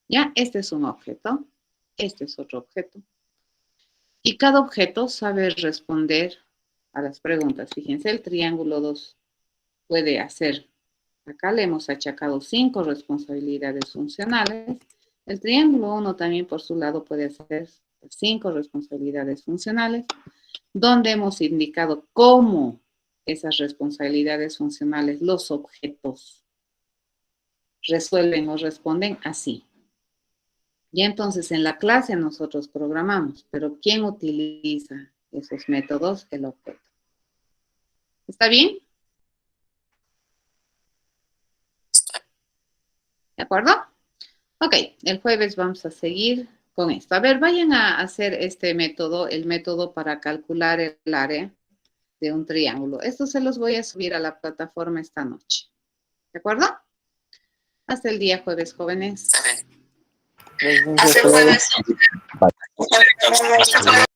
Ya, este es un objeto, este es otro objeto. Y cada objeto sabe responder a las preguntas. Fíjense, el triángulo 2 puede hacer, acá le hemos achacado 5 responsabilidades funcionales. El triángulo 1 también por su lado puede hacer 5 responsabilidades funcionales, donde hemos indicado cómo esas responsabilidades funcionales, los objetos, resuelven o responden así. Y entonces en la clase nosotros programamos, pero ¿quién utiliza esos métodos? El objeto. ¿Está bien? ¿De acuerdo? Ok, el jueves vamos a seguir con esto. A ver, vayan a hacer este método, el método para calcular el área de un triángulo. Esto se los voy a subir a la plataforma esta noche. ¿De acuerdo? Hasta el día jueves, jóvenes. Hasta el jueves.